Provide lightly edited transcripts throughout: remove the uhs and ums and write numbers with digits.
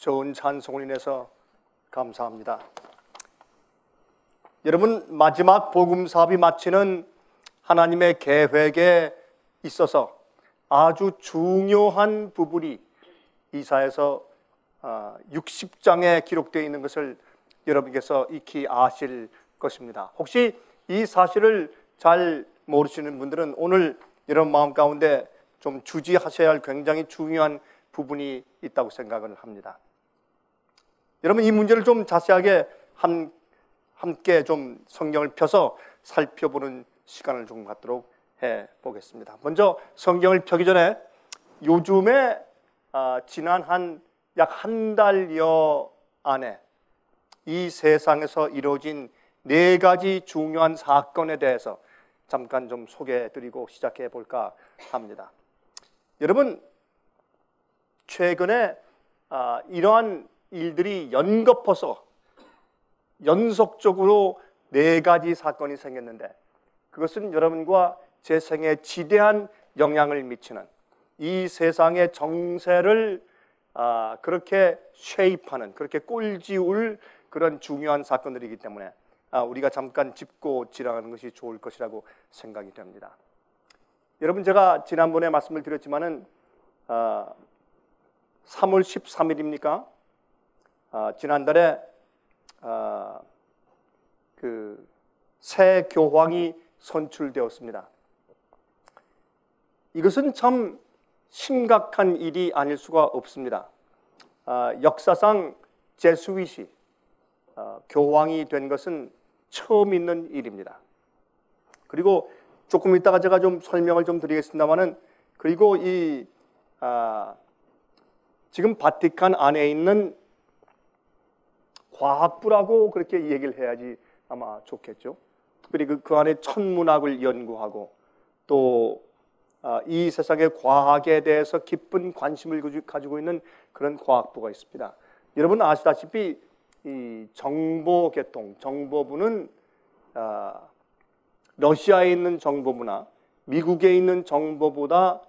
좋은 찬송을 인해서 감사합니다. 여러분, 마지막 복음 사업이 마치는 하나님의 계획에 있어서 아주 중요한 부분이 이사야서 60장에 기록되어 있는 것을 여러분께서 익히 아실 것입니다. 혹시 이 사실을 잘 모르시는 분들은 오늘 여러분 마음 가운데 좀 주지하셔야 할 굉장히 중요한 부분이 있다고 생각을 합니다. 여러분, 이 문제를 좀 자세하게 함께 좀 성경을 펴서 살펴보는 시간을 좀 갖도록 해보겠습니다. 먼저 성경을 펴기 전에 요즘에 지난 약 한 달여 안에 이 세상에서 이루어진 4가지 중요한 사건에 대해서 잠깐 좀 소개해드리고 시작해 볼까 합니다. 여러분, 최근에 이러한 일들이 연거퍼서 연속적으로 4가지 사건이 생겼는데, 그것은 여러분과 제 생에 지대한 영향을 미치는, 이 세상의 정세를 그렇게 쉐입하는, 그렇게 꼴지울 그런 중요한 사건들이기 때문에 우리가 잠깐 짚고 지나가는 것이 좋을 것이라고 생각이 됩니다. 여러분, 제가 지난번에 말씀을 드렸지만은 3월 13일입니까? 지난달에 그 새 교황이 선출되었습니다. 이것은 참 심각한 일이 아닐 수가 없습니다. 역사상 제수잇이 교황이 된 것은 처음 있는 일입니다. 그리고 조금 이따가 제가 좀 설명을 좀 드리겠습니다만은, 그리고 지금 바티칸 안에 있는 과학부라고 그렇게 얘기를 해야지 아마 좋겠죠. 특별히 그 안에 천문학을 연구하고 또 이 세상의 과학에 대해서 깊은 관심을 가지고 있는 그런 과학부가 있습니다. 여러분 아시다시피 이 정보계통, 정보부는 러시아에 있는 정보부나 미국에 있는 정보보다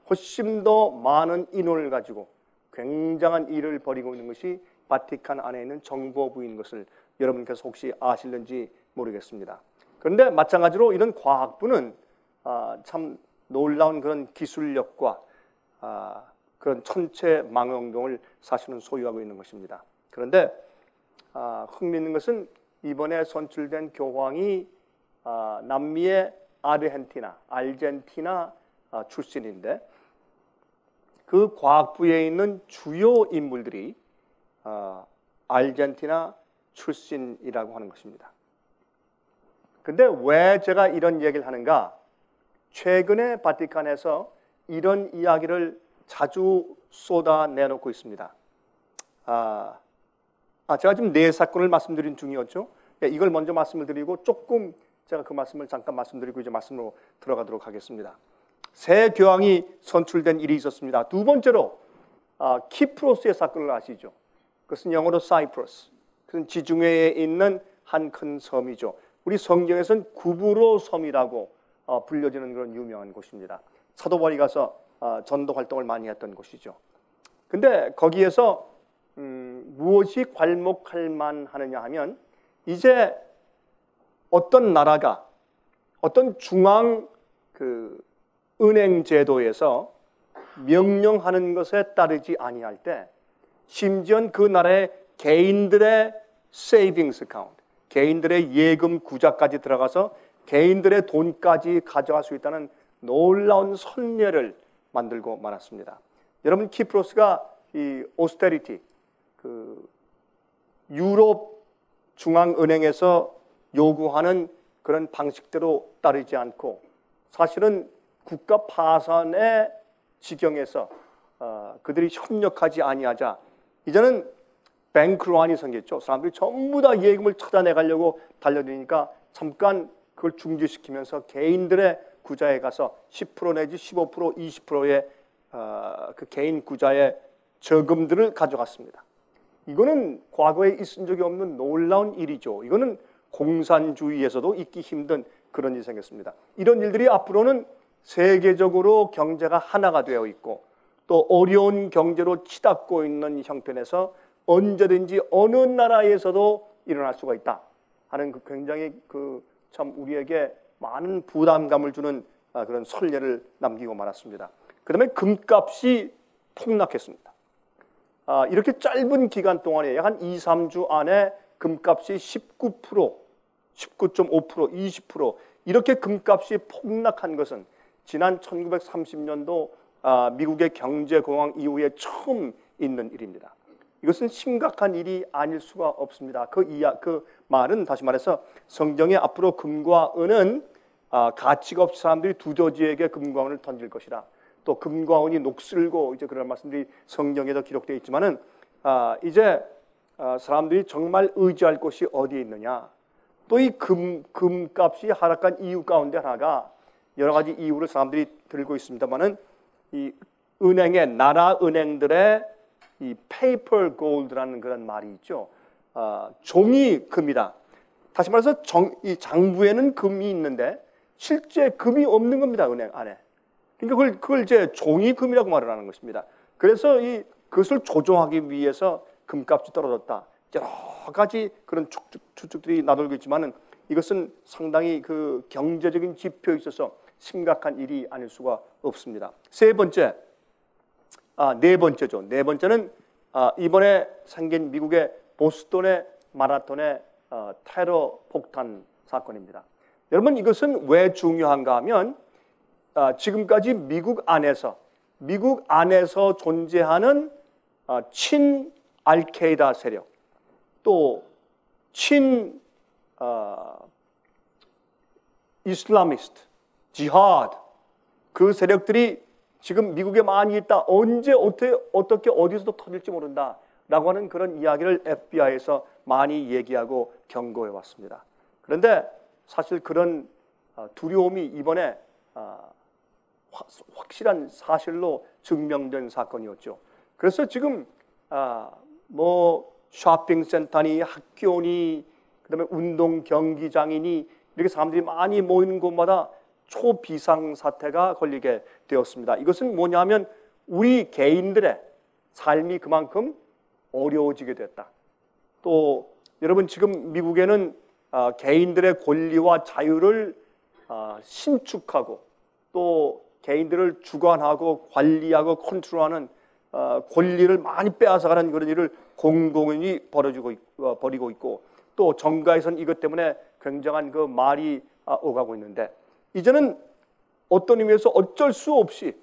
훨씬 더 많은 인원을 가지고 굉장한 일을 벌이고 있는 것이 바티칸 안에 있는 정보부인 것을 여러분께서 혹시 아실는지 모르겠습니다. 그런데 마찬가지로 이런 과학부는 참 놀라운 그런 기술력과 그런 천체망원경을 사실은 소유하고 있는 것입니다. 그런데 흥미있는 것은 이번에 선출된 교황이 남미의 아르헨티나 출신인데, 그 과학부에 있는 주요 인물들이 아르헨티나 출신이라고 하는 것입니다. 근데 왜 제가 이런 얘기를 하는가? 최근에 바티칸에서 이런 이야기를 자주 쏟아내놓고 있습니다. 제가 지금 4사건을 말씀드린 중이었죠. 이걸 먼저 말씀을 드리고 조금 제가 그 말씀을 잠깐 말씀드리고 이제 말씀으로 들어가도록 하겠습니다. 새 교황이 선출된 일이 있었습니다. 두 번째로 키프로스의 사건을 아시죠? 그것은 영어로 사이프러스, 그것은 지중해에 있는 한 큰 섬이죠. 우리 성경에서는 구브로 섬이라고 불려지는 그런 유명한 곳입니다. 사도 바울이 가서 전도 활동을 많이 했던 곳이죠. 근데 거기에서 무엇이 괄목할 만하느냐 하면, 이제 어떤 나라가 어떤 중앙 은행 제도에서 명령하는 것에 따르지 아니할 때, 심지어 그 나라의 개인들의 세이빙스 어카운트, 개인들의 예금 구자까지 들어가서 개인들의 돈까지 가져갈 수 있다는 놀라운 선례를 만들고 말았습니다. 여러분, 키프로스가 이 오스테리티, 유럽 중앙은행에서 요구하는 그런 방식대로 따르지 않고, 사실은 국가 파산의 지경에서 그들이 협력하지 아니하자 이제는 뱅크런이 생겼죠. 사람들이 전부 다 예금을 찾아내가려고 달려드니까 잠깐 그걸 중지시키면서 개인들의 구자에 가서 10% 내지 15%, 20%의 그 개인 구자의 저금들을 가져갔습니다. 이거는 과거에 있은 적이 없는 놀라운 일이죠. 이거는 공산주의에서도 있기 힘든 그런 일이 생겼습니다. 이런 일들이 앞으로는 세계적으로 경제가 하나가 되어 있고, 또 어려운 경제로 치닫고 있는 형편에서 언제든지 어느 나라에서도 일어날 수가 있다 하는 그 굉장히 참 우리에게 많은 부담감을 주는 그런 선례를 남기고 말았습니다. 그 다음에 금값이 폭락했습니다. 이렇게 짧은 기간 동안에 약 한 2, 3주 안에 금값이 19%, 19.5%, 20% 이렇게 금값이 폭락한 것은 지난 1930년도 미국의 경제공황 이후에 처음 있는 일입니다. 이것은 심각한 일이 아닐 수가 없습니다. 그 말은 다시 말해서 성경에 앞으로 금과 은은 가치가 없이 사람들이 두더지에게 금과 은을 던질 것이라. 또 금과 은이 녹슬고 이제 그런 말씀들이 성경에도 기록되어 있지만은 이제 사람들이 정말 의지할 곳이 어디에 있느냐. 또 이 금값이 하락한 이유 가운데 하나가 여러 가지 이유를 사람들이 들고 있습니다만은 이 은행의 나라 은행들의 이 페이퍼 골드라는 그런 말이 있죠. 종이 금이다. 다시 말해서 이 장부에는 금이 있는데 실제 금이 없는 겁니다. 은행 안에. 그러니까 그걸 이제 종이 금이라고 말을 하는 것입니다. 그래서 그것을 조정하기 위해서 금값이 떨어졌다. 여러 가지 그런 추측들이 나돌고 있지만은 이것은 상당히 그 경제적인 지표에 있어서 심각한 일이 아닐 수가 없습니다. 네 번째죠. 네 번째는 이번에 생긴 미국의 보스턴의 마라톤의 테러 폭탄 사건입니다. 여러분 이것은 왜 중요한가 하면 지금까지 미국 안에서 존재하는 친 알케이다 세력 또 친 이슬라미스트 지하드 그 세력들이 지금 미국에 많이 있다. 언제 어떻게 어디서도 터질지 모른다라고 하는 그런 이야기를 FBI에서 많이 얘기하고 경고해 왔습니다. 그런데 사실 그런 두려움이 이번에 확실한 사실로 증명된 사건이었죠. 그래서 지금 쇼핑센터니 학교니 그다음에 운동 경기장이니 이렇게 사람들이 많이 모이는 곳마다 초비상 사태가 걸리게 되었습니다. 이것은 뭐냐면 우리 개인들의 삶이 그만큼 어려워지게 됐다. 또 여러분 지금 미국에는 개인들의 권리와 자유를 신축하고 또 개인들을 주관하고 관리하고 컨트롤하는 권리를 많이 빼앗아가는 그런 일을 공공연히 벌이고 있고 또 정가에서는 이것 때문에 굉장한 그 말이 오가고 있는데 이제는 어떤 의미에서 어쩔 수 없이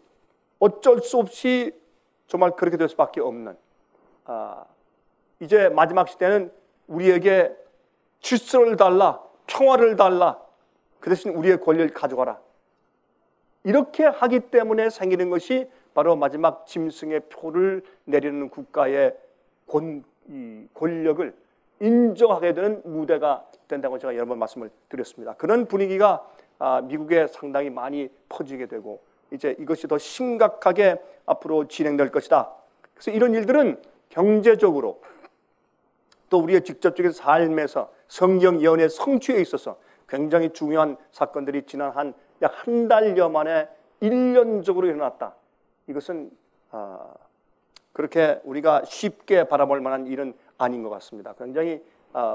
정말 그렇게 될 수밖에 없는 이제 마지막 시대는 우리에게 질서를 달라 평화를 달라 그 대신 우리의 권리를 가져가라 이렇게 하기 때문에 생기는 것이 바로 마지막 짐승의 표를 내리는 국가의 권력을 인정하게 되는 무대가 된다고 제가 여러 번 말씀을 드렸습니다. 그런 분위기가 미국에 상당히 많이 퍼지게 되고 이제 이것이 더 심각하게 앞으로 진행될 것이다. 그래서 이런 일들은 경제적으로 또 우리의 직접적인 삶에서 성경 예언의 성취에 있어서 굉장히 중요한 사건들이 지난 약 한 달여 만에 1년적으로 일어났다. 이것은 그렇게 우리가 쉽게 바라볼 만한 일은 아닌 것 같습니다. 굉장히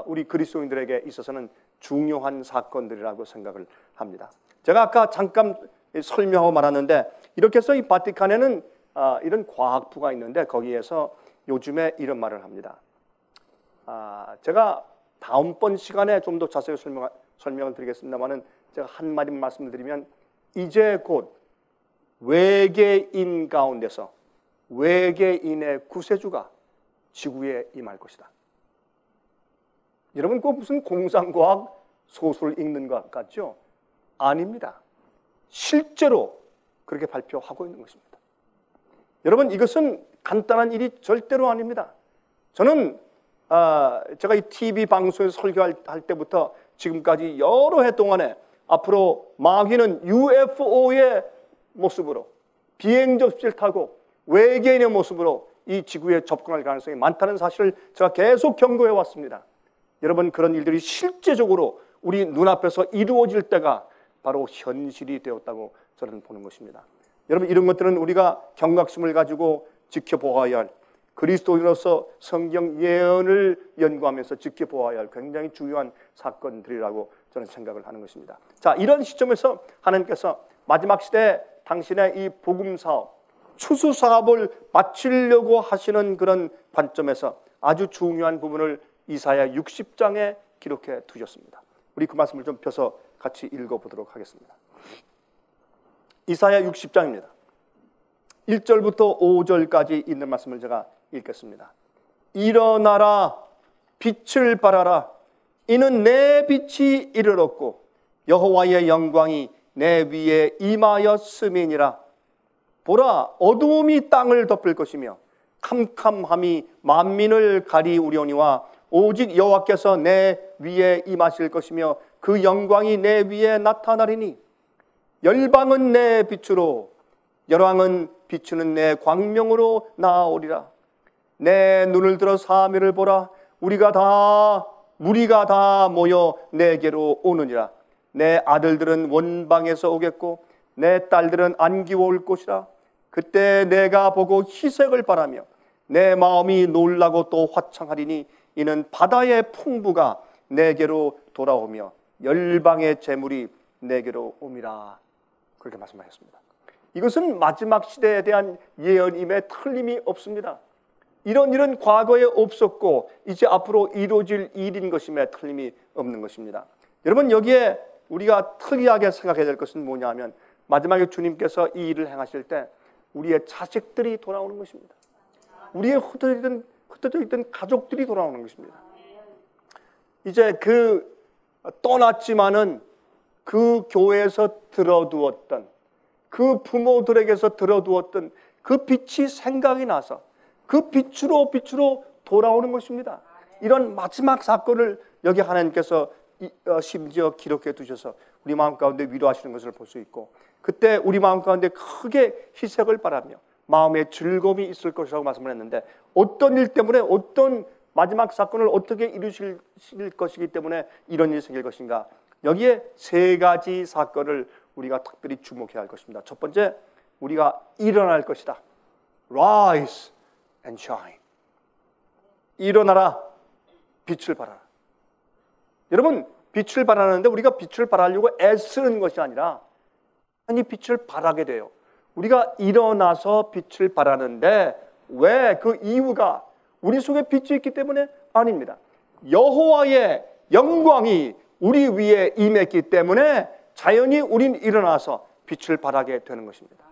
우리 그리스도인들에게 있어서는 중요한 사건들이라고 생각을 합니다. 제가 아까 잠깐 설명하고 말았는데 이렇게 해서 이 바티칸에는 이런 과학부가 있는데 거기에서 요즘에 이런 말을 합니다. 제가 다음번 시간에 좀 더 자세히 설명을 드리겠습니다만은 제가 한 마디 말씀을 드리면 이제 곧 외계인 가운데서 외계인의 구세주가 지구에 임할 것이다. 여러분 꼭 무슨 공상과학 소설을 읽는 것 같죠? 아닙니다. 실제로 그렇게 발표하고 있는 것입니다. 여러분 이것은 간단한 일이 절대로 아닙니다. 저는 제가 이 TV 방송에서 설교할 때부터 지금까지 여러 해 동안에 앞으로 마귀는 UFO의 모습으로 비행 접시를 타고 외계인의 모습으로 이 지구에 접근할 가능성이 많다는 사실을 제가 계속 경고해 왔습니다. 여러분 그런 일들이 실제적으로 우리 눈앞에서 이루어질 때가 바로 현실이 되었다고 저는 보는 것입니다. 여러분, 이런 것들은 우리가 경각심을 가지고 지켜보아야 할, 그리스도인으로서 성경 예언을 연구하면서 지켜보아야 할 굉장히 중요한 사건들이라고 저는 생각을 하는 것입니다. 자, 이런 시점에서 하나님께서 마지막 시대에 당신의 이 복음 사업, 추수 사업을 마치려고 하시는 그런 관점에서 아주 중요한 부분을 이사야 60장에 기록해 두셨습니다. 우리 그 말씀을 좀 펴서 같이 읽어보도록 하겠습니다. 이사야 60장입니다. 1절부터 5절까지 있는 말씀을 제가 읽겠습니다. 일어나라, 빛을 발하라. 이는 내 빛이 이르렀고 여호와의 영광이 내 위에 임하였음이니라. 보라, 어두움이 땅을 덮을 것이며 캄캄함이 만민을 가리우려니와 오직 여호와께서 내 위에 임하실 것이며 그 영광이 내 위에 나타나리니 열방은 내 빛으로 열왕은 비추는 내 광명으로 나아오리라. 내 눈을 들어 사면을 보라. 무리가 다 모여 내게로 오느니라. 내 아들들은 원방에서 오겠고 내 딸들은 안기워 올 것이라. 그때 내가 보고 희색을 바라며 내 마음이 놀라고 또 화창하리니 이는 바다의 풍부가 내게로 돌아오며 열방의 재물이 내게로 옴이라. 그렇게 말씀하셨습니다. 이것은 마지막 시대에 대한 예언임에 틀림이 없습니다. 이런 일은 과거에 없었고 이제 앞으로 이루어질 일인 것임에 틀림이 없는 것입니다. 여러분, 여기에 우리가 특이하게 생각해야 될 것은 뭐냐 하면 마지막에 주님께서 이 일을 행하실 때 우리의 자식들이 돌아오는 것입니다. 우리의 흩어져 있던 가족들이 돌아오는 것입니다. 이제 떠났지만은 그 교회에서 들어두었던, 그 부모들에게서 들어두었던 그 빛이 생각이 나서 그 빛으로 돌아오는 것입니다. 이런 마지막 사건을 여기 하나님께서 심지어 기록해 두셔서 우리 마음 가운데 위로하시는 것을 볼 수 있고, 그때 우리 마음 가운데 크게 희색을 바라며 마음에 즐거움이 있을 것이라고 말씀을 했는데, 어떤 일 때문에, 어떤 마지막 사건을 어떻게 이루실 것이기 때문에 이런 일이 생길 것인가, 여기에 세 가지 사건을 우리가 특별히 주목해야 할 것입니다. 첫 번째, 우리가 일어날 것이다. Rise and shine. 일어나라, 빛을 발하라. 여러분, 빛을 발하는데 우리가 빛을 발하려고 애쓰는 것이 아니라 아니 빛을 발하게 돼요. 우리가 일어나서 빛을 발하는데 왜? 그 이유가 우리 속에 빛이 있기 때문에 아닙니다. 여호와의 영광이 우리 위에 임했기 때문에 자연히 우린 일어나서 빛을 발하게 되는 것입니다.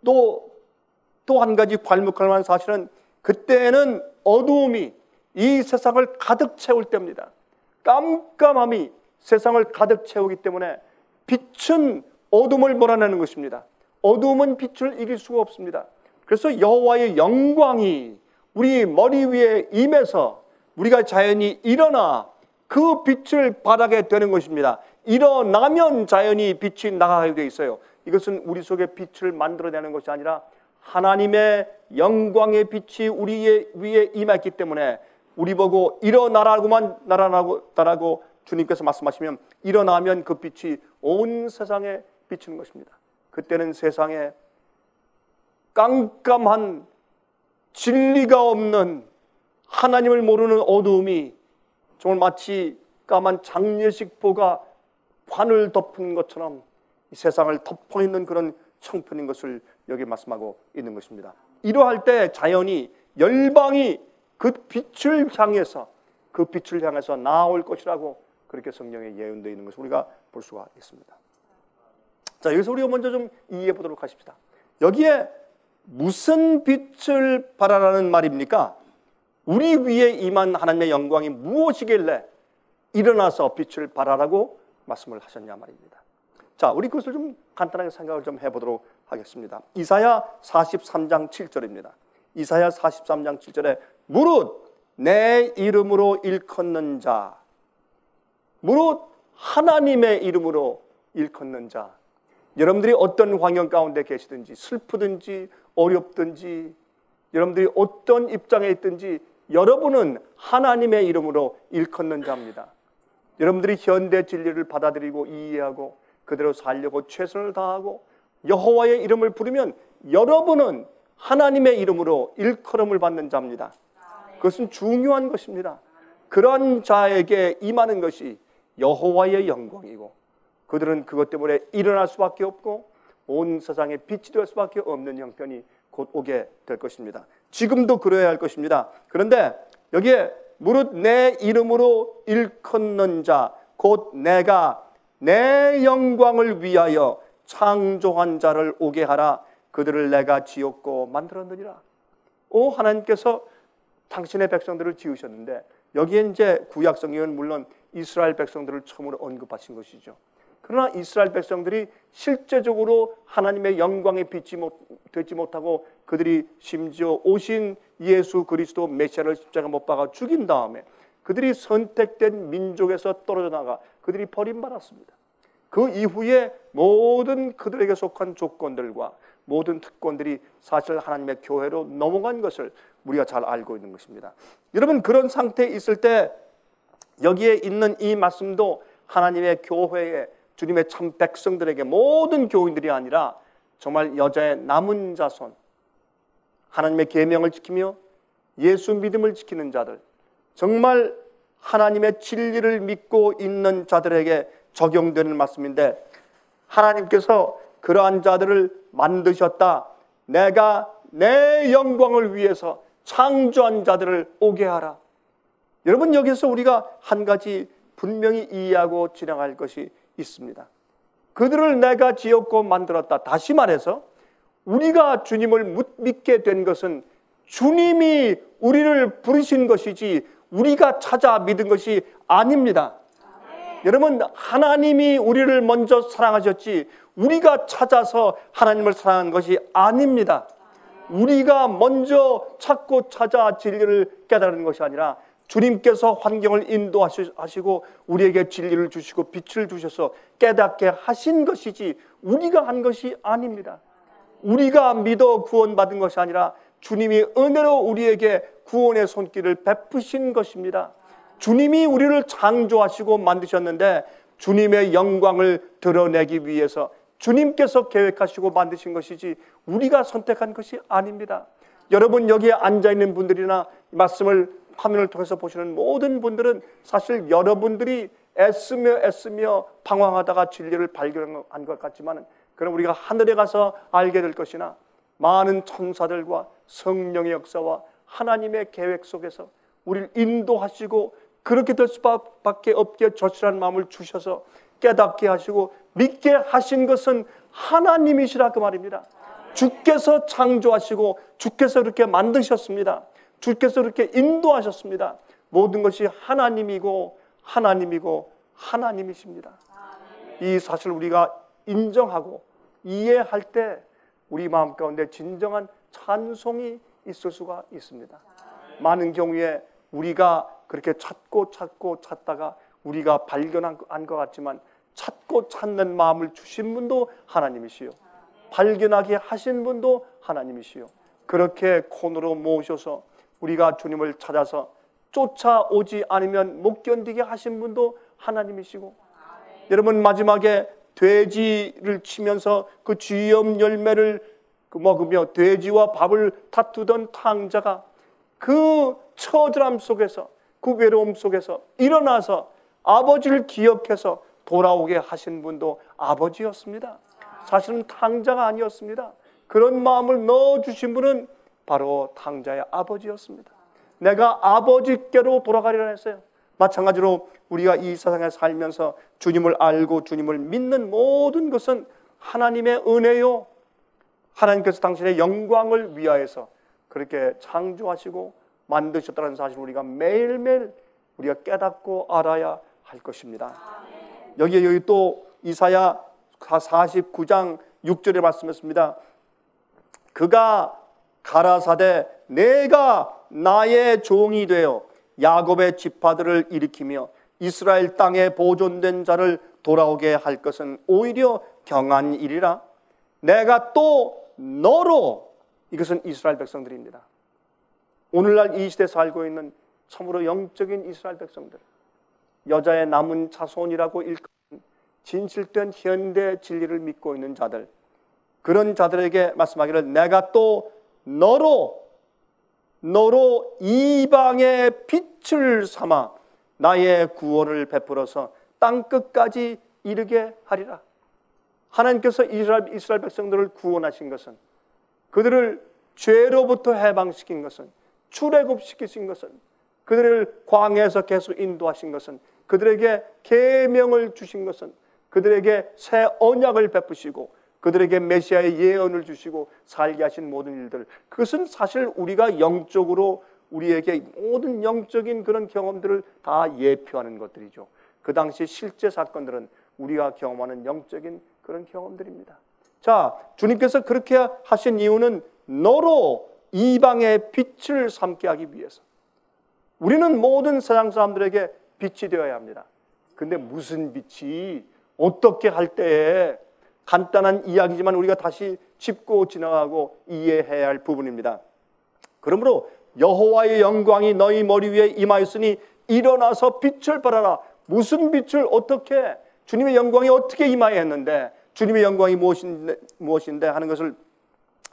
또 한 가지 괄목할 만한 사실은 그때는 어두움이 이 세상을 가득 채울 때입니다. 깜깜함이 세상을 가득 채우기 때문에 빛은 어둠을 몰아내는 것입니다. 어둠은 빛을 이길 수가 없습니다. 그래서 여호와의 영광이 우리 머리 위에 임해서 우리가 자연히 일어나 그 빛을 발하게 되는 것입니다. 일어나면 자연히 빛이 나가게 되어 있어요. 이것은 우리 속에 빛을 만들어내는 것이 아니라 하나님의 영광의 빛이 우리 위에 임했기 때문에 우리 보고 일어나라고만 나라고 주님께서 말씀하시면 일어나면 그 빛이 온 세상에 비치는 것입니다. 그때는 세상에 깜깜한 진리가 없는 하나님을 모르는 어두움이 정말 마치 까만 장례식보가 관을 덮은 것처럼 이 세상을 덮어 있는 그런 형편인 것을 여기 말씀하고 있는 것입니다. 이러할 때 자연히 열방이 그 빛을 향해서 나아올 것이라고 그렇게 성경에 예언되어 있는 것을 우리가 볼 수가 있습니다. 자, 여기서 우리가 먼저 좀 이해해 보도록 하십시다. 여기에 무슨 빛을 발하라는 말입니까? 우리 위에 임한 하나님의 영광이 무엇이길래 일어나서 빛을 발하라고 말씀을 하셨냐 말입니다. 자, 우리 그것을 좀 간단하게 생각을 좀 해보도록 하겠습니다. 이사야 43장 7절입니다. 이사야 43장 7절에 무릇 내 이름으로 일컫는 자, 무릇 하나님의 이름으로 일컫는 자, 여러분들이 어떤 환경 가운데 계시든지 슬프든지 어렵든지 여러분들이 어떤 입장에 있든지 여러분은 하나님의 이름으로 일컫는 자입니다. 여러분들이 현대 진리를 받아들이고 이해하고 그대로 살려고 최선을 다하고 여호와의 이름을 부르면 여러분은 하나님의 이름으로 일컬음을 받는 자입니다. 그것은 중요한 것입니다. 그런 자에게 임하는 것이 여호와의 영광이고 그들은 그것 때문에 일어날 수밖에 없고 온 세상에 빛이 될 수밖에 없는 형편이 곧 오게 될 것입니다. 지금도 그래야 할 것입니다. 그런데 여기에 무릇 내 이름으로 일컫는 자 곧 내가 내 영광을 위하여 창조한 자를 오게 하라. 그들을 내가 지었고 만들었느니라. 하나님께서 당신의 백성들을 지으셨는데 여기에 이제 구약 성경은 물론 이스라엘 백성들을 처음으로 언급하신 것이죠. 그러나 이스라엘 백성들이 실제적으로 하나님의 영광에 되지 못하고 그들이 심지어 오신 예수 그리스도 메시아를 십자가 못 박아 죽인 다음에 그들이 선택된 민족에서 떨어져 나가 그들이 버림받았습니다. 그 이후에 모든 그들에게 속한 조건들과 모든 특권들이 사실 하나님의 교회로 넘어간 것을 우리가 잘 알고 있는 것입니다. 여러분, 그런 상태에 있을 때 여기에 있는 이 말씀도 하나님의 교회에 주님의 참 백성들에게 모든 교인들이 아니라 정말 여자의 남은 자손, 하나님의 계명을 지키며 예수 믿음을 지키는 자들, 정말 하나님의 진리를 믿고 있는 자들에게 적용되는 말씀인데 하나님께서 그러한 자들을 만드셨다. 내가 내 영광을 위해서 창조한 자들을 오게 하라. 여러분, 여기서 우리가 한 가지 분명히 이해하고 지나갈 것이 있습니다. 그들을 내가 지었고 만들었다. 다시 말해서 우리가 주님을 믿게 된 것은 주님이 우리를 부르신 것이지 우리가 찾아 믿은 것이 아닙니다. 여러분, 하나님이 우리를 먼저 사랑하셨지 우리가 찾아서 하나님을 사랑한 것이 아닙니다. 우리가 먼저 찾고 찾아 진리를 깨달은 것이 아니라 주님께서 환경을 인도하시고 우리에게 진리를 주시고 빛을 주셔서 깨닫게 하신 것이지 우리가 한 것이 아닙니다. 우리가 믿어 구원받은 것이 아니라 주님이 은혜로 우리에게 구원의 손길을 베푸신 것입니다. 주님이 우리를 창조하시고 만드셨는데 주님의 영광을 드러내기 위해서 주님께서 계획하시고 만드신 것이지 우리가 선택한 것이 아닙니다. 여러분, 여기에 앉아있는 분들이나 말씀을 화면을 통해서 보시는 모든 분들은 사실 여러분들이 애쓰며 방황하다가 진리를 발견한 것 같지만 그럼 우리가 하늘에 가서 알게 될 것이나 많은 천사들과 성령의 역사와 하나님의 계획 속에서 우리를 인도하시고 그렇게 될 수밖에 없게 절실한 마음을 주셔서 깨닫게 하시고 믿게 하신 것은 하나님이시라 그 말입니다. 주께서 창조하시고 주께서 그렇게 만드셨습니다. 주께서 그렇게 인도하셨습니다. 모든 것이 하나님이고 하나님이십니다. 이 사실을 우리가 인정하고 이해할 때 우리 마음 가운데 진정한 찬송이 있을 수가 있습니다. 많은 경우에 우리가 그렇게 찾다가 우리가 발견한 것 같지만 찾고 찾는 마음을 주신 분도 하나님이시요 발견하게 하신 분도 하나님이시요 그렇게 코너로 모셔서 우리가 주님을 찾아서 쫓아오지 않으면 못 견디게 하신 분도 하나님이시고 여러분, 마지막에 돼지를 치면서 그 쥐염 열매를 먹으며 돼지와 밥을 다투던 탕자가 그 처절함 속에서 그 외로움 속에서 일어나서 아버지를 기억해서 돌아오게 하신 분도 아버지였습니다. 사실은 탕자가 아니었습니다. 그런 마음을 넣어주신 분은 바로 탕자의 아버지였습니다. 내가 아버지께로 돌아가리라 했어요. 마찬가지로 우리가 이 세상에 살면서 주님을 알고 주님을 믿는 모든 것은 하나님의 은혜요, 하나님께서 당신의 영광을 위하여서 그렇게 창조하시고 만드셨다는 사실을 우리가 매일매일 우리가 깨닫고 알아야 할 것입니다. 여기 또 이사야 49장 6절에 말씀했습니다. 그가 가라사대 내가 나의 종이 되어 야곱의 지파들을 일으키며 이스라엘 땅에 보존된 자를 돌아오게 할 것은 오히려 경한 일이라. 내가 또 너로, 이것은 이스라엘 백성들입니다. 오늘날 이 시대에 살고 있는 참으로 영적인 이스라엘 백성들, 여자의 남은 자손이라고 일컫는 진실된 현대 진리를 믿고 있는 자들, 그런 자들에게 말씀하기를 내가 또 너로 이방의 빛을 삼아 나의 구원을 베풀어서 땅끝까지 이르게 하리라. 하나님께서 이스라엘 백성들을 구원하신 것은, 그들을 죄로부터 해방시킨 것은, 출애굽시키신 것은, 그들을 광야에서 계속 인도하신 것은, 그들에게 계명을 주신 것은, 그들에게 새 언약을 베푸시고 그들에게 메시아의 예언을 주시고 살게 하신 모든 일들, 그것은 사실 우리가 영적으로 우리에게 모든 영적인 그런 경험들을 다 예표하는 것들이죠. 그 당시 실제 사건들은 우리가 경험하는 영적인 그런 경험들입니다. 자, 주님께서 그렇게 하신 이유는 너로 이방의 빛을 삼게 하기 위해서. 우리는 모든 세상 사람들에게 빛이 되어야 합니다. 근데 무슨 빛이 어떻게 할 때에, 간단한 이야기지만 우리가 다시 짚고 지나가고 이해해야 할 부분입니다. 그러므로 여호와의 영광이 너희 머리 위에 임하였으니 일어나서 빛을 발하라. 무슨 빛을 어떻게, 주님의 영광이 어떻게 임하여 했는데, 주님의 영광이 무엇인데 하는 것을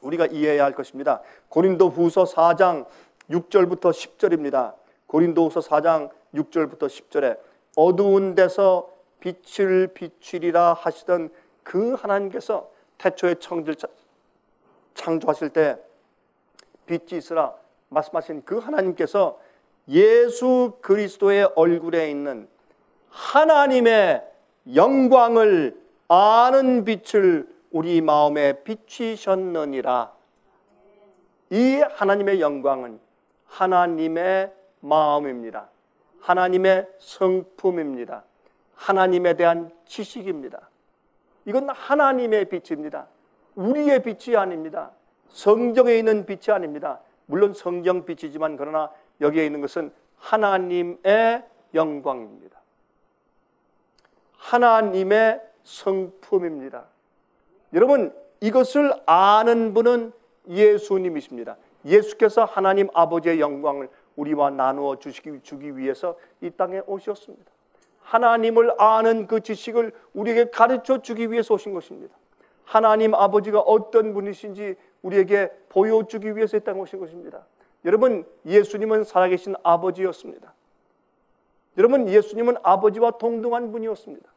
우리가 이해해야 할 것입니다. 고린도후서 4장 6절부터 10절입니다. 고린도후서 4장 6절부터 10절에 어두운 데서 빛을 비추리라 하시던 그 하나님께서 태초에 천지를 창조하실 때 빛이 있으라 말씀하신 그 하나님께서 예수 그리스도의 얼굴에 있는 하나님의 영광을 아는 빛을 우리 마음에 비추셨느니라. 이 하나님의 영광은 하나님의 마음입니다. 하나님의 성품입니다. 하나님에 대한 지식입니다. 이건 하나님의 빛입니다. 우리의 빛이 아닙니다. 성경에 있는 빛이 아닙니다. 물론 성경 빛이지만 그러나 여기에 있는 것은 하나님의 영광입니다. 하나님의 성품입니다. 여러분, 이것을 아는 분은 예수님이십니다. 예수께서 하나님 아버지의 영광을 우리와 나누어 주기 위해서 이 땅에 오셨습니다. 하나님을 아는 그 지식을 우리에게 가르쳐 주기 위해서 오신 것입니다. 하나님 아버지가 어떤 분이신지 우리에게 보여주기 위해서 이 땅에 오신 것입니다. 여러분, 예수님은 살아계신 아버지였습니다. 여러분, 예수님은 아버지와 동등한 분이었습니다.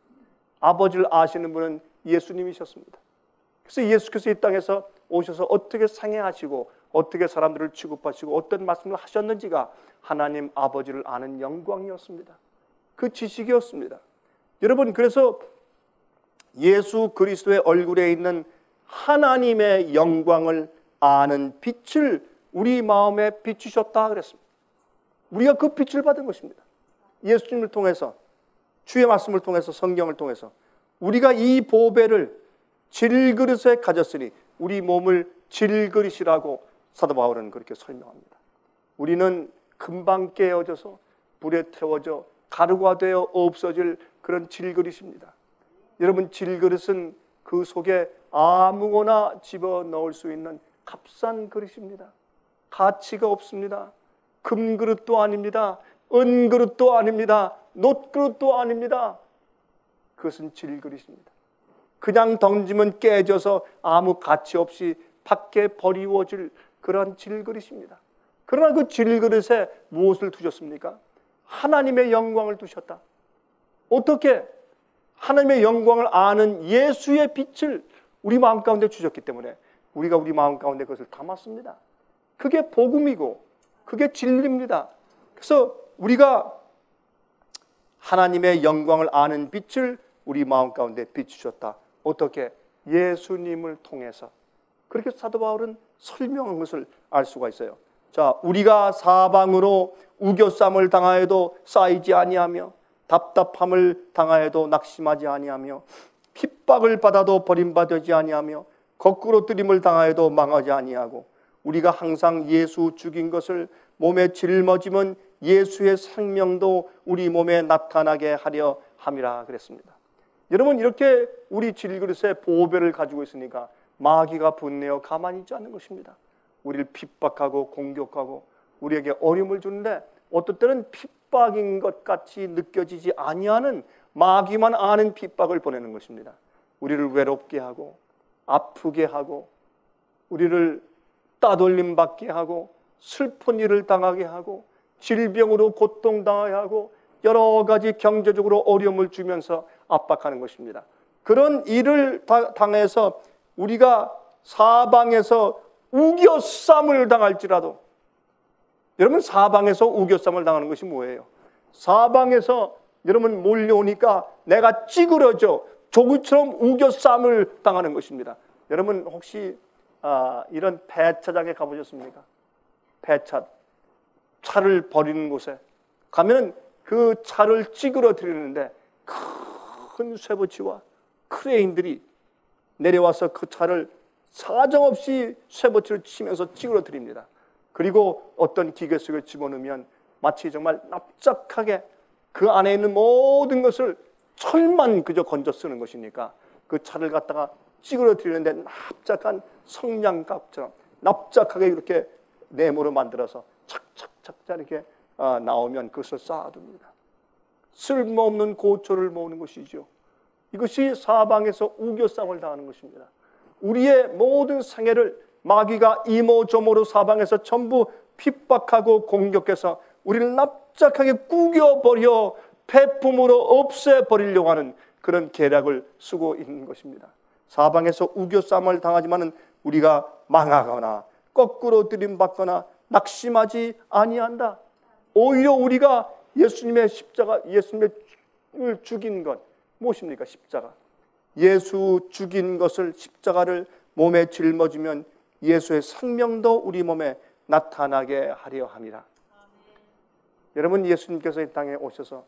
아버지를 아시는 분은 예수님이셨습니다. 그래서 예수께서 이 땅에서 오셔서 어떻게 상행하시고 어떻게 사람들을 취급하시고 어떤 말씀을 하셨는지가 하나님 아버지를 아는 영광이었습니다. 그 지식이었습니다. 여러분, 그래서 예수 그리스도의 얼굴에 있는 하나님의 영광을 아는 빛을 우리 마음에 비추셨다 그랬습니다. 우리가 그 빛을 받은 것입니다. 예수님을 통해서, 주의 말씀을 통해서, 성경을 통해서 우리가 이 보배를 질그릇에 가졌으니 우리 몸을 질그릇이라고 사도 바울은 그렇게 설명합니다. 우리는 금방 깨어져서 불에 태워져 가루가 되어 없어질 그런 질그릇입니다. 여러분, 질그릇은 그 속에 아무거나 집어넣을 수 있는 값싼 그릇입니다. 가치가 없습니다. 금그릇도 아닙니다. 은그릇도 아닙니다. 놋그릇도 아닙니다. 그것은 질그릇입니다. 그냥 던지면 깨져서 아무 가치 없이 밖에 버리워질 그러한 질그릇입니다. 그러나 그 질그릇에 무엇을 두셨습니까? 하나님의 영광을 두셨다. 어떻게? 하나님의 영광을 아는 예수의 빛을 우리 마음 가운데 주셨기 때문에 우리가 우리 마음 가운데 그것을 담았습니다. 그게 복음이고 그게 진리입니다. 그래서 우리가 하나님의 영광을 아는 빛을 우리 마음 가운데 비추셨다. 어떻게? 예수님을 통해서. 그렇게 사도 바울은 설명한 것을 알 수가 있어요. 자, 우리가 사방으로 우겨쌈을 당하여도 쌓이지 아니하며 답답함을 당하여도 낙심하지 아니하며 핍박을 받아도 버림받지 아니하며 거꾸로 뜨림을 당하여도 망하지 아니하고 우리가 항상 예수 죽인 것을 몸에 짊어지면 예수의 생명도 우리 몸에 나타나게 하려 함이라 그랬습니다. 여러분, 이렇게 우리 질그릇에 보배를 가지고 있으니까 마귀가 분내어 가만히 있지 않는 것입니다. 우리를 핍박하고 공격하고 우리에게 어려움을 주는데 어떨 때는 핍박인 것 같이 느껴지지 아니하는 마귀만 아는 핍박을 보내는 것입니다. 우리를 외롭게 하고 아프게 하고 우리를 따돌림 받게 하고 슬픈 일을 당하게 하고 질병으로 고통당하게 하고 여러 가지 경제적으로 어려움을 주면서 압박하는 것입니다. 그런 일을 당해서 우리가 사방에서 우겨쌈을 당할지라도, 여러분 사방에서 우겨쌈을 당하는 것이 뭐예요? 사방에서 여러분 몰려오니까 내가 찌그러져 조구처럼 우겨쌈을 당하는 것입니다. 여러분 혹시 이런 배차장에 가보셨습니까? 배차, 차를 버리는 곳에 가면 그 차를 찌그러뜨리는데 큰 쇠붙이와 크레인들이 내려와서 그 차를 사정없이 쇠붙이를 치면서 찌그러뜨립니다. 그리고 어떤 기계 속에 집어넣으면 마치 정말 납작하게 그 안에 있는 모든 것을 철만 그저 건져 쓰는 것이니까 그 차를 갖다가 찌그러뜨리는데 납작한 성냥갑처럼 납작하게 이렇게 네모로 만들어서 착착착 이렇게 나오면 그것을 쌓아둡니다. 쓸모없는 고초를 모으는 것이죠. 이것이 사방에서 우겨쌈을 당하는 것입니다. 우리의 모든 생애를 마귀가 이모저모로 사방에서 전부 핍박하고 공격해서 우리를 납작하게 구겨버려 폐품으로 없애버리려고 하는 그런 계략을 쓰고 있는 것입니다. 사방에서 우겨쌈을 당하지만 우리가 망하거나 거꾸로 들임받거나 낙심하지 아니한다. 오히려 우리가 예수님의 십자가, 예수님을 죽인 것 무엇입니까? 십자가. 예수 죽인 것을, 십자가를 몸에 짊어지면 예수의 생명도 우리 몸에 나타나게 하려 함이라. 여러분, 예수님께서 이 땅에 오셔서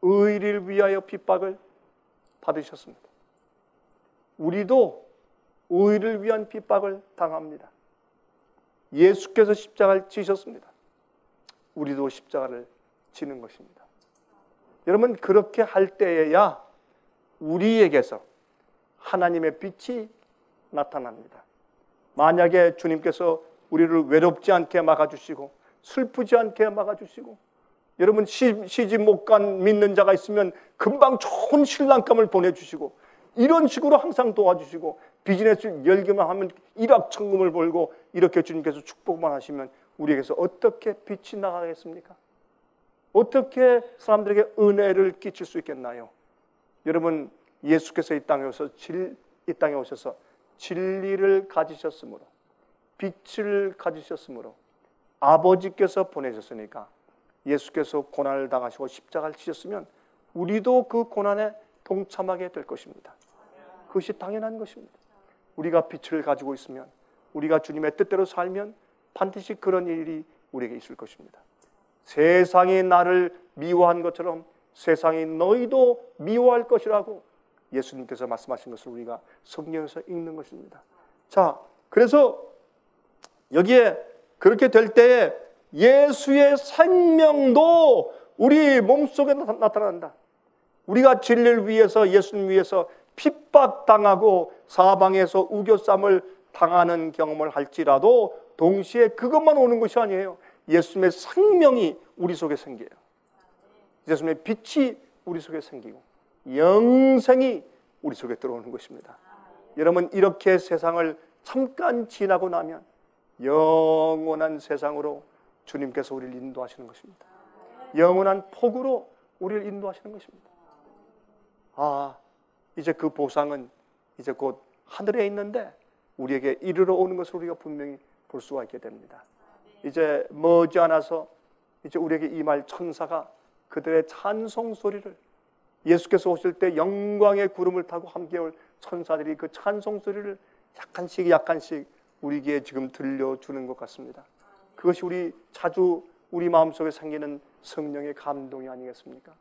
의를 위하여 핍박을 받으셨습니다. 우리도 의를 위한 핍박을 당합니다. 예수께서 십자가를 지셨습니다. 우리도 십자가를 지는 것입니다. 여러분, 그렇게 할 때에야 우리에게서 하나님의 빛이 나타납니다. 만약에 주님께서 우리를 외롭지 않게 막아주시고 슬프지 않게 막아주시고, 여러분 시집 못 간 믿는 자가 있으면 금방 좋은 신랑감을 보내주시고, 이런 식으로 항상 도와주시고, 비즈니스를 열기만 하면 일확천금을 벌고, 이렇게 주님께서 축복만 하시면 우리에게서 어떻게 빛이 나가겠습니까? 어떻게 사람들에게 은혜를 끼칠 수 있겠나요? 여러분, 예수께서 이 땅에 오셔서 진리를 가지셨으므로, 빛을 가지셨으므로, 아버지께서 보내셨으니까, 예수께서 고난을 당하시고 십자가를 지셨으면 우리도 그 고난에 동참하게 될 것입니다. 그것이 당연한 것입니다. 우리가 빛을 가지고 있으면, 우리가 주님의 뜻대로 살면 반드시 그런 일이 우리에게 있을 것입니다. 세상이 나를 미워한 것처럼 세상이 너희도 미워할 것이라고 예수님께서 말씀하신 것을 우리가 성경에서 읽는 것입니다. 자, 그래서 여기에 그렇게 될 때에 예수의 생명도 우리 몸속에 나타난다. 우리가 진리를 위해서, 예수님 위해서 핍박당하고 사방에서 우겨쌈을 당하는 경험을 할지라도 동시에 그것만 오는 것이 아니에요. 예수님의 생명이 우리 속에 생겨요. 예수님의 빛이 우리 속에 생기고 영생이 우리 속에 들어오는 것입니다. 여러분, 이렇게 세상을 잠깐 지나고 나면 영원한 세상으로 주님께서 우리를 인도하시는 것입니다. 영원한 복으로 우리를 인도하시는 것입니다. 이제 그 보상은 이제 곧 하늘에 있는데 우리에게 이르러 오는 것을 우리가 분명히 볼 수가 있게 됩니다. 이제 머지않아서 이제 우리에게 임할 천사가 그들의 찬송 소리를, 예수께서 오실 때 영광의 구름을 타고 함께 올 천사들이 그 찬송 소리를 약간씩 우리에게 지금 들려주는 것 같습니다. 그것이 자주 우리 마음속에 생기는 성령의 감동이 아니겠습니까?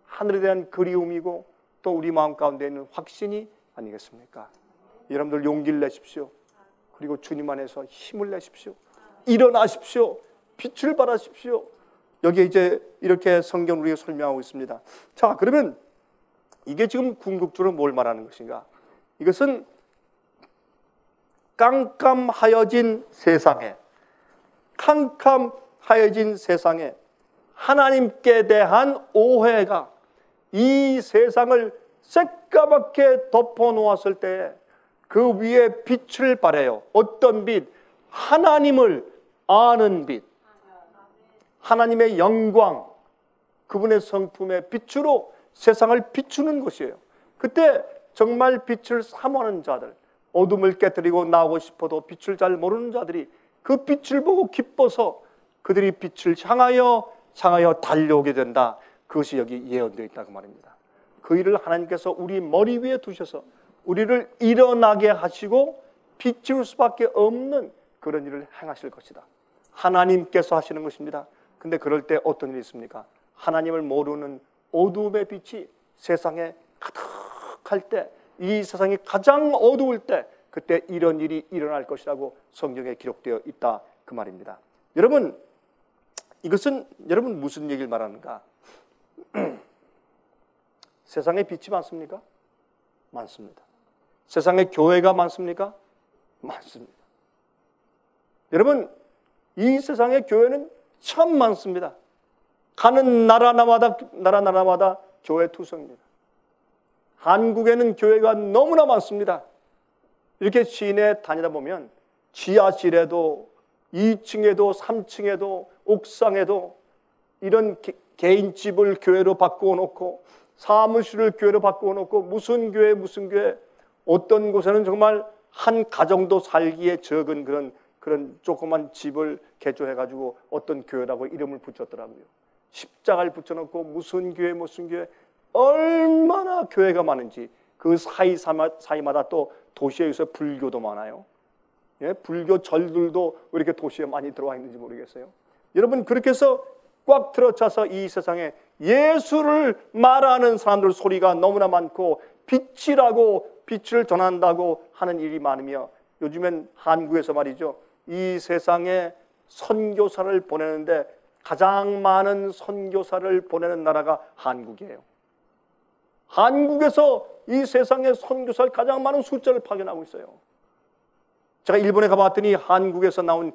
하늘에 대한 그리움이고 또 우리 마음 가운데 있는 확신이 아니겠습니까? 여러분들 용기를 내십시오. 그리고 주님 안에서 힘을 내십시오. 일어나십시오. 빛을 발하십시오. 여기에 이제 이렇게 성경 우리가 설명하고 있습니다. 자, 그러면 이게 지금 궁극적으로 뭘 말하는 것인가? 이것은 깜깜하여진 세상에 하나님께 대한 오해가 이 세상을 새까맣게 덮어놓았을 때 그 위에 빛을 발해요. 어떤 빛? 하나님을 아는 빛. 하나님의 영광, 그분의 성품의 빛으로 세상을 비추는 것이에요. 그때 정말 빛을 사모하는 자들, 어둠을 깨뜨리고 나오고 싶어도 빛을 잘 모르는 자들이 그 빛을 보고 기뻐서 그들이 빛을 향하여 달려오게 된다. 그것이 여기 예언되어 있다고 말입니다. 그 일을 하나님께서 우리 머리 위에 두셔서 우리를 일어나게 하시고 비출 수밖에 없는 그런 일을 행하실 것이다. 하나님께서 하시는 것입니다. 근데 그럴 때 어떤 일이 있습니까? 하나님을 모르는 어두움의 빛이 세상에 가득할 때, 이 세상이 가장 어두울 때 그때 이런 일이 일어날 것이라고 성경에 기록되어 있다 그 말입니다. 여러분, 이것은 여러분 무슨 얘기를 말하는가? 세상에 빛이 많습니까? 많습니다. 세상에 교회가 많습니까? 많습니다. 여러분, 이 세상의 교회는 참 많습니다. 가는 나라마다 교회 투성입니다. 한국에는 교회가 너무나 많습니다. 이렇게 시내에 다니다 보면 지하실에도 2층에도 3층에도 옥상에도 이런 개인 집을 교회로 바꾸어 놓고 사무실을 교회로 바꾸어 놓고 무슨 교회 어떤 곳에는 정말 한 가정도 살기에 적은 그런 조그만 집을 개조해가지고 어떤 교회라고 이름을 붙였더라고요. 십자가를 붙여놓고 무슨 교회 얼마나 교회가 많은지. 그 사이마다 또 도시에 요새 불교도 많아요. 예? 불교 절들도 왜 이렇게 도시에 많이 들어와 있는지 모르겠어요. 여러분, 그렇게 해서 꽉 들어차서 이 세상에 예수를 말하는 사람들 소리가 너무나 많고 빛이라고 빛을 전한다고 하는 일이 많으며, 요즘엔 한국에서 말이죠, 이 세상에 선교사를 보내는데 가장 많은 선교사를 보내는 나라가 한국이에요. 한국에서 이 세상에 선교사를 가장 많은 숫자를 파견하고 있어요. 제가 일본에 가봤더니 한국에서 나온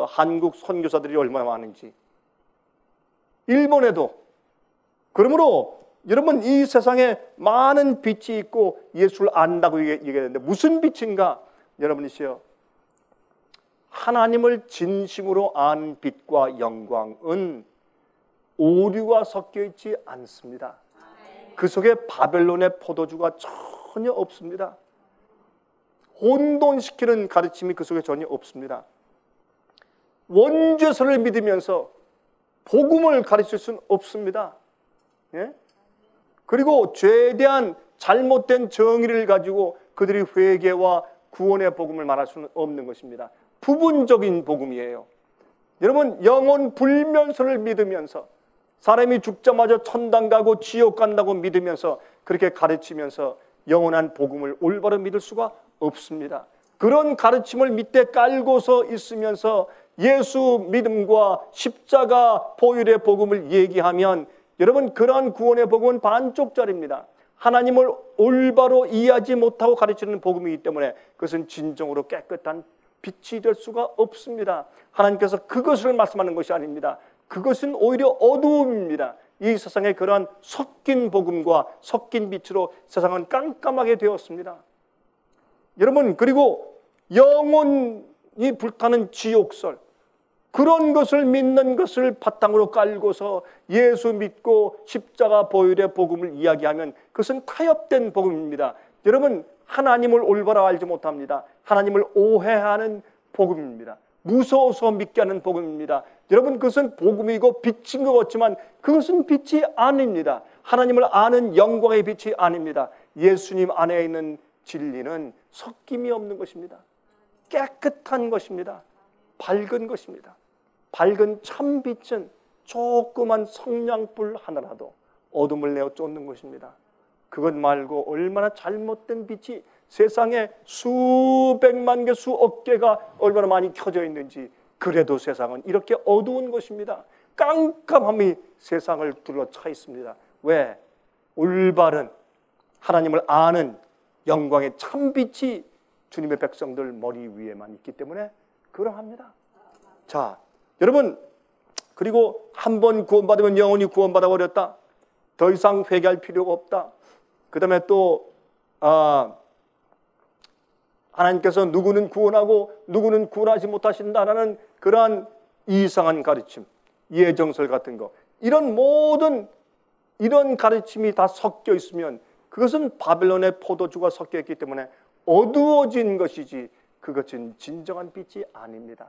한국 선교사들이 얼마나 많은지. 일본에도. 그러므로 여러분, 이 세상에 많은 빛이 있고 예수를 안다고 얘기하는데 무슨 빛인가? 여러분이시여, 하나님을 진심으로 아는 빛과 영광은 오류가 섞여 있지 않습니다. 그 속에 바벨론의 포도주가 전혀 없습니다. 혼돈시키는 가르침이 그 속에 전혀 없습니다. 원죄설을 믿으면서 복음을 가르칠 수는 없습니다. 예? 그리고 죄에 대한 잘못된 정의를 가지고 그들이 회개와 구원의 복음을 말할 수는 없는 것입니다. 부분적인 복음이에요. 여러분, 영혼 불면설을 믿으면서 사람이 죽자마자 천당 가고 지옥 간다고 믿으면서 그렇게 가르치면서 영원한 복음을 올바로 믿을 수가 없습니다. 그런 가르침을 밑에 깔고서 있으면서 예수 믿음과 십자가 보혈의 복음을 얘기하면 여러분, 그러한 구원의 복음은 반쪽짜리입니다. 하나님을 올바로 이해하지 못하고 가르치는 복음이기 때문에 그것은 진정으로 깨끗한 빛이 될 수가 없습니다. 하나님께서 그것을 말씀하는 것이 아닙니다. 그것은 오히려 어두움입니다. 이 세상에 그러한 섞인 복음과 섞인 빛으로 세상은 깜깜하게 되었습니다. 여러분, 그리고 영혼이 불타는 지옥설, 그런 것을 믿는 것을 바탕으로 깔고서 예수 믿고 십자가 보혈의 복음을 이야기하면 그것은 타협된 복음입니다. 여러분, 하나님을 올바로 알지 못합니다. 하나님을 오해하는 복음입니다. 무서워서 믿게 하는 복음입니다. 여러분, 그것은 복음이고 빛인 것 같지만 그것은 빛이 아닙니다. 하나님을 아는 영광의 빛이 아닙니다. 예수님 안에 있는 진리는 섞임이 없는 것입니다. 깨끗한 것입니다. 밝은 것입니다. 밝은 참빛은 조그만 성냥불 하나라도 어둠을 내어 쫓는 것입니다. 그것 말고 얼마나 잘못된 빛이 세상에 수백만 개, 수억 개가 얼마나 많이 켜져 있는지, 그래도 세상은 이렇게 어두운 것입니다. 깜깜함이 세상을 둘러차 있습니다. 왜? 올바른 하나님을 아는 영광의 참빛이 주님의 백성들 머리 위에만 있기 때문에 그러합니다. 자, 여러분, 그리고 한 번 구원받으면 영원히 구원받아 버렸다. 더 이상 회개할 필요가 없다. 그 다음에 또 하나님께서 누구는 구원하고 누구는 구원하지 못하신다라는 그러한 이상한 가르침, 예정설 같은 거, 이런 모든 이런 가르침이 다 섞여 있으면 그것은 바벨론의 포도주가 섞여 있기 때문에 어두워진 것이지 그것은 진정한 빛이 아닙니다.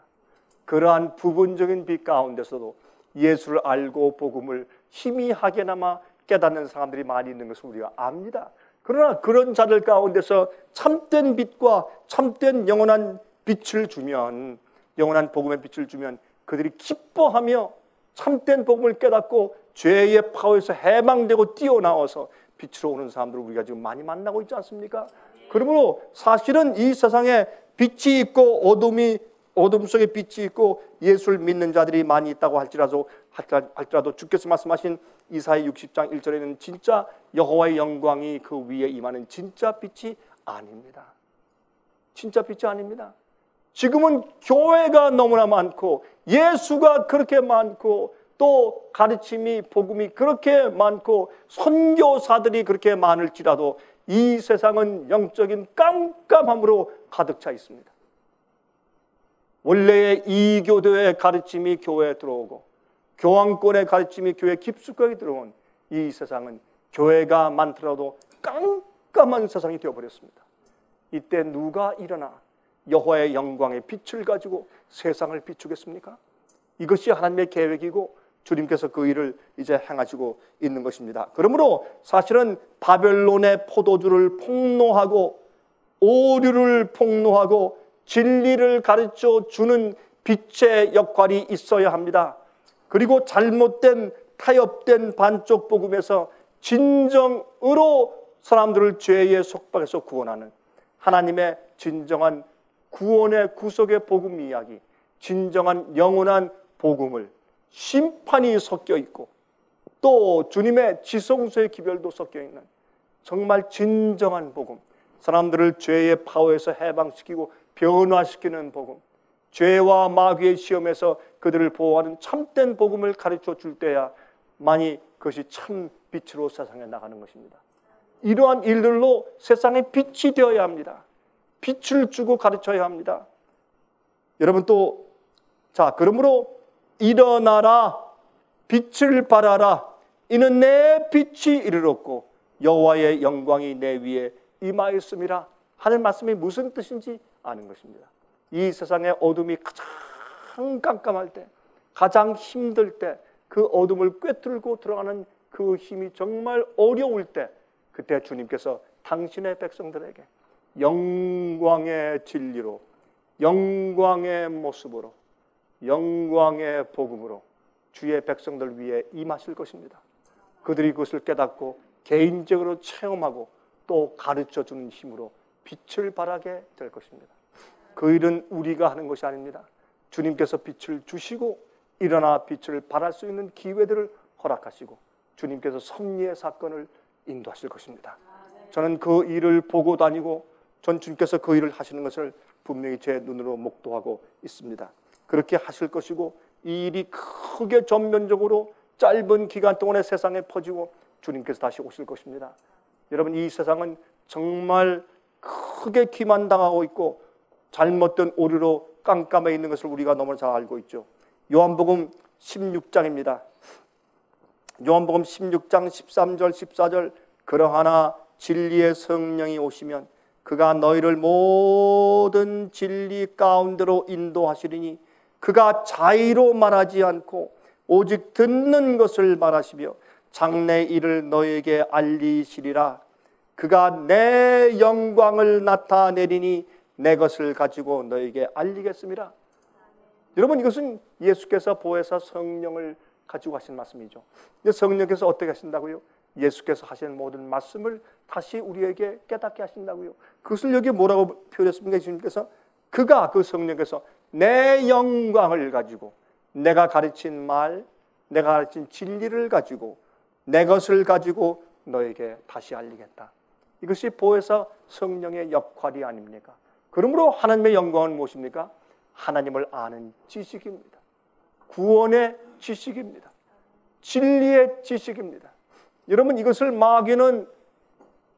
그러한 부분적인 빛 가운데서도 예수를 알고 복음을 희미하게나마 깨닫는 사람들이 많이 있는 것을 우리가 압니다. 그러나 그런 자들 가운데서 참된 빛과 참된 영원한 빛을 주면, 영원한 복음의 빛을 주면 그들이 기뻐하며 참된 복음을 깨닫고 죄의 파워에서 해방되고 뛰어나와서 빛으로 오는 사람들을 우리가 지금 많이 만나고 있지 않습니까? 그러므로 사실은 이 세상에 빛이 있고 어둠 속에 빛이 있고 예수를 믿는 자들이 많이 있다고 할지라도 주께서 말씀하신 이사야 60장 1절에는 진짜 여호와의 영광이 그 위에 임하는 진짜 빛이 아닙니다. 진짜 빛이 아닙니다. 지금은 교회가 너무나 많고 예수가 그렇게 많고 또 가르침이 복음이 그렇게 많고 선교사들이 그렇게 많을지라도 이 세상은 영적인 깜깜함으로 가득 차 있습니다. 원래의 이교도의 가르침이 교회에 들어오고 교황권의 가르침이 교회에 깊숙하게 들어온 이 세상은 교회가 많더라도 깜깜한 세상이 되어버렸습니다. 이때 누가 일어나 여호와의 영광의 빛을 가지고 세상을 비추겠습니까? 이것이 하나님의 계획이고 주님께서 그 일을 이제 행하시고 있는 것입니다. 그러므로 사실은 바벨론의 포도주를 폭로하고 오류를 폭로하고 진리를 가르쳐 주는 빛의 역할이 있어야 합니다. 그리고 잘못된 타협된 반쪽 복음에서 진정으로 사람들을 죄의 속박에서 구원하는 하나님의 진정한 구원의 구속의 복음 이야기, 진정한 영원한 복음을 심판이 섞여 있고 또 주님의 지성소의 기별도 섞여 있는 정말 진정한 복음, 사람들을 죄의 파워에서 해방시키고 변화시키는 복음, 죄와 마귀의 시험에서 그들을 보호하는 참된 복음을 가르쳐 줄 때야만이 그것이 참 빛으로 세상에 나가는 것입니다. 이러한 일들로 세상에 빛이 되어야 합니다. 빛을 주고 가르쳐야 합니다. 여러분 또 그러므로 일어나라, 빛을 발하라, 이는 내 빛이 이르렀고 여호와의 영광이 내 위에 임하였음이라 하는 말씀이 무슨 뜻인지 아는 것입니다. 이 세상의 어둠이 가장 깜깜할 때, 가장 힘들 때, 그 어둠을 꿰뚫고 들어가는 그 힘이 정말 어려울 때, 그때 주님께서 당신의 백성들에게 영광의 진리로, 영광의 모습으로, 영광의 복음으로 주의 백성들 위해 임하실 것입니다. 그들이 그것을 깨닫고 개인적으로 체험하고 또 가르쳐주는 힘으로 빛을 발하게 될 것입니다. 그 일은 우리가 하는 것이 아닙니다. 주님께서 빛을 주시고 일어나 빛을 발할 수 있는 기회들을 허락하시고 주님께서 섭리의 사건을 인도하실 것입니다. 저는 그 일을 보고 다니고 전 주님께서 그 일을 하시는 것을 분명히 제 눈으로 목도하고 있습니다. 그렇게 하실 것이고 이 일이 크게 전면적으로 짧은 기간 동안에 세상에 퍼지고 주님께서 다시 오실 것입니다. 여러분 이 세상은 정말 크게 기만당하고 있고 잘못된 오류로 깜깜해 있는 것을 우리가 너무 잘 알고 있죠. 요한복음 16장입니다. 요한복음 16장 13절 14절 그러하나 진리의 성령이 오시면 그가 너희를 모든 진리 가운데로 인도하시리니 그가 자의로 말하지 않고 오직 듣는 것을 말하시며 장래 일을 너희에게 알리시리라. 그가 내 영광을 나타내리니 내 것을 가지고 너희에게 알리겠습니다. 여러분 이것은 예수께서 보혜사 성령을 가지고 하신 말씀이죠. 성령께서 어떻게 하신다고요? 예수께서 하신 모든 말씀을 다시 우리에게 깨닫게 하신다고요. 그것을 여기 뭐라고 표현했습니까? 예수님께서 그가 그 성령께서 내 영광을 가지고 내가 가르친 말, 내가 가르친 진리를 가지고 내 것을 가지고 너에게 다시 알리겠다. 이것이 보혜사 성령의 역할이 아닙니까? 그러므로 하나님의 영광은 무엇입니까? 하나님을 아는 지식입니다. 구원의 지식입니다. 진리의 지식입니다. 여러분 이것을 마귀는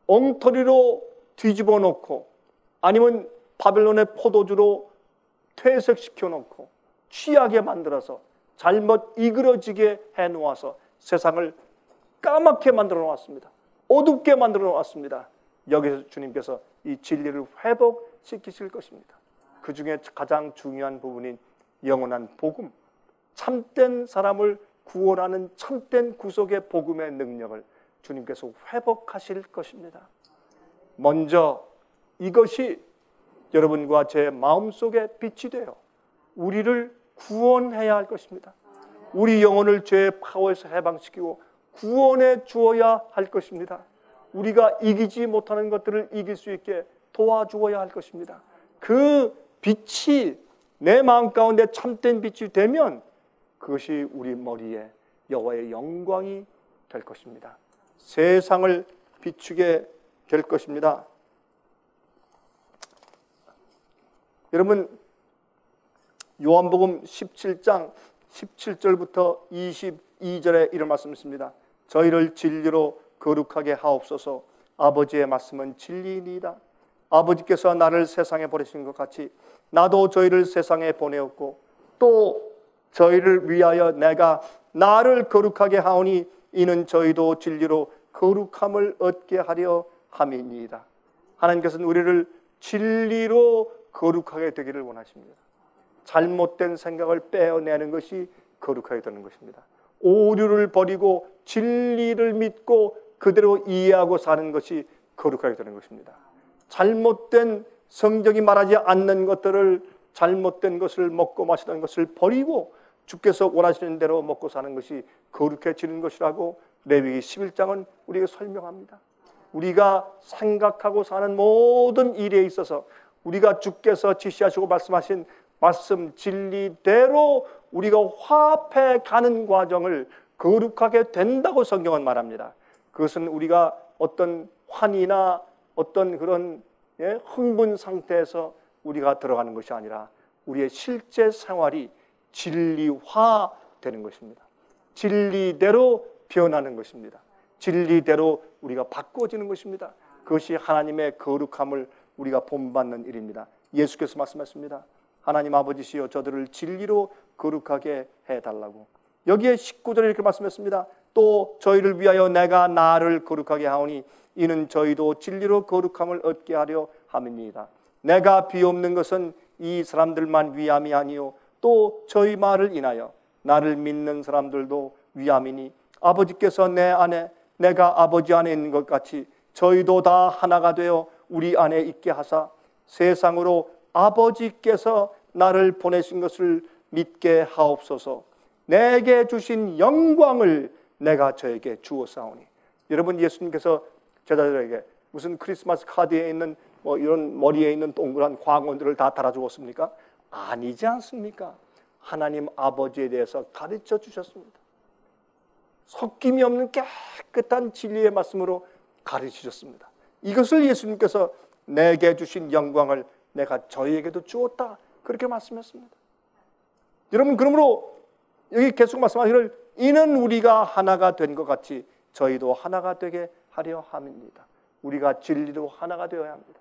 엉터리로 뒤집어 놓고 아니면 바벨론의 포도주로 퇴색시켜 놓고 취하게 만들어서 잘못 이그러지게 해놓아서 세상을 까맣게 만들어 놓았습니다. 어둡게 만들어 놓았습니다. 여기서 주님께서 이 진리를 회복시키실 것입니다. 그 중에 가장 중요한 부분인 영원한 복음, 참된 사람을 구원하는 참된 구속의 복음의 능력을 주님께서 회복하실 것입니다. 먼저 이것이 여러분과 제 마음속에 빛이 되어 우리를 구원해야 할 것입니다. 우리 영혼을 죄의 파워에서 해방시키고 구원해 주어야 할 것입니다. 우리가 이기지 못하는 것들을 이길 수 있게 도와주어야 할 것입니다. 그 빛이 내 마음 가운데 참된 빛이 되면 그것이 우리 머리에 여호와의 영광이 될 것입니다. 세상을 비추게 될 것입니다. 여러분, 요한복음 17장 17절부터 22절에 이런 말씀이 있습니다. 저희를 진리로 거룩하게 하옵소서. 아버지의 말씀은 진리이니이다. 아버지께서 나를 세상에 보내신 것 같이 나도 저희를 세상에 보내었고 또 저희를 위하여 내가 나를 거룩하게 하오니 이는 저희도 진리로 거룩함을 얻게 하려 함이니이다. 하나님께서는 우리를 진리로 거룩하게 되기를 원하십니다. 잘못된 생각을 빼어내는 것이 거룩하게 되는 것입니다. 오류를 버리고 진리를 믿고 그대로 이해하고 사는 것이 거룩하게 되는 것입니다. 잘못된 성경이 말하지 않는 것들을, 잘못된 것을 먹고 마시던 것을 버리고 주께서 원하시는 대로 먹고 사는 것이 거룩해지는 것이라고 레위기 11장은 우리에게 설명합니다. 우리가 생각하고 사는 모든 일에 있어서 우리가 주께서 지시하시고 말씀하신 말씀 진리대로 우리가 화합해 가는 과정을 거룩하게 된다고 성경은 말합니다. 그것은 우리가 어떤 환희나 어떤 그런 흥분 상태에서 우리가 들어가는 것이 아니라 우리의 실제 생활이 진리화되는 것입니다. 진리대로 변하는 것입니다. 진리대로 우리가 바꿔지는 것입니다. 그것이 하나님의 거룩함을 우리가 본받는 일입니다. 예수께서 말씀하셨습니다. 하나님 아버지시여 저들을 진리로 거룩하게 해달라고. 여기에 19절에 이렇게 말씀했습니다. 또 저희를 위하여 내가 나를 거룩하게 하오니 이는 저희도 진리로 거룩함을 얻게 하려 함이니이다. 내가 비옵는 것은 이 사람들만 위함이 아니요 또 저희 말을 인하여 나를 믿는 사람들도 위함이니 아버지께서 내 안에 내가 아버지 안에 있는 것 같이 저희도 다 하나가 되어 우리 안에 있게 하사 세상으로 아버지께서 나를 보내신 것을 믿게 하옵소서. 내게 주신 영광을 내가 저에게 주었사오니. 여러분, 예수님께서 제자들에게 무슨 크리스마스 카드에 있는 이런 머리에 있는 동그란 광원들을 다 달아주었습니까? 아니지 않습니까? 하나님 아버지에 대해서 가르쳐 주셨습니다. 섞임이 없는 깨끗한 진리의 말씀으로 가르치셨습니다. 이것을 예수님께서 내게 주신 영광을 내가 저희에게도 주었다, 그렇게 말씀했습니다. 여러분, 그러므로 여기 계속 말씀하시기를 이는 우리가 하나가 된 것 같이 저희도 하나가 되게 하려 함입니다. 우리가 진리로 하나가 되어야 합니다.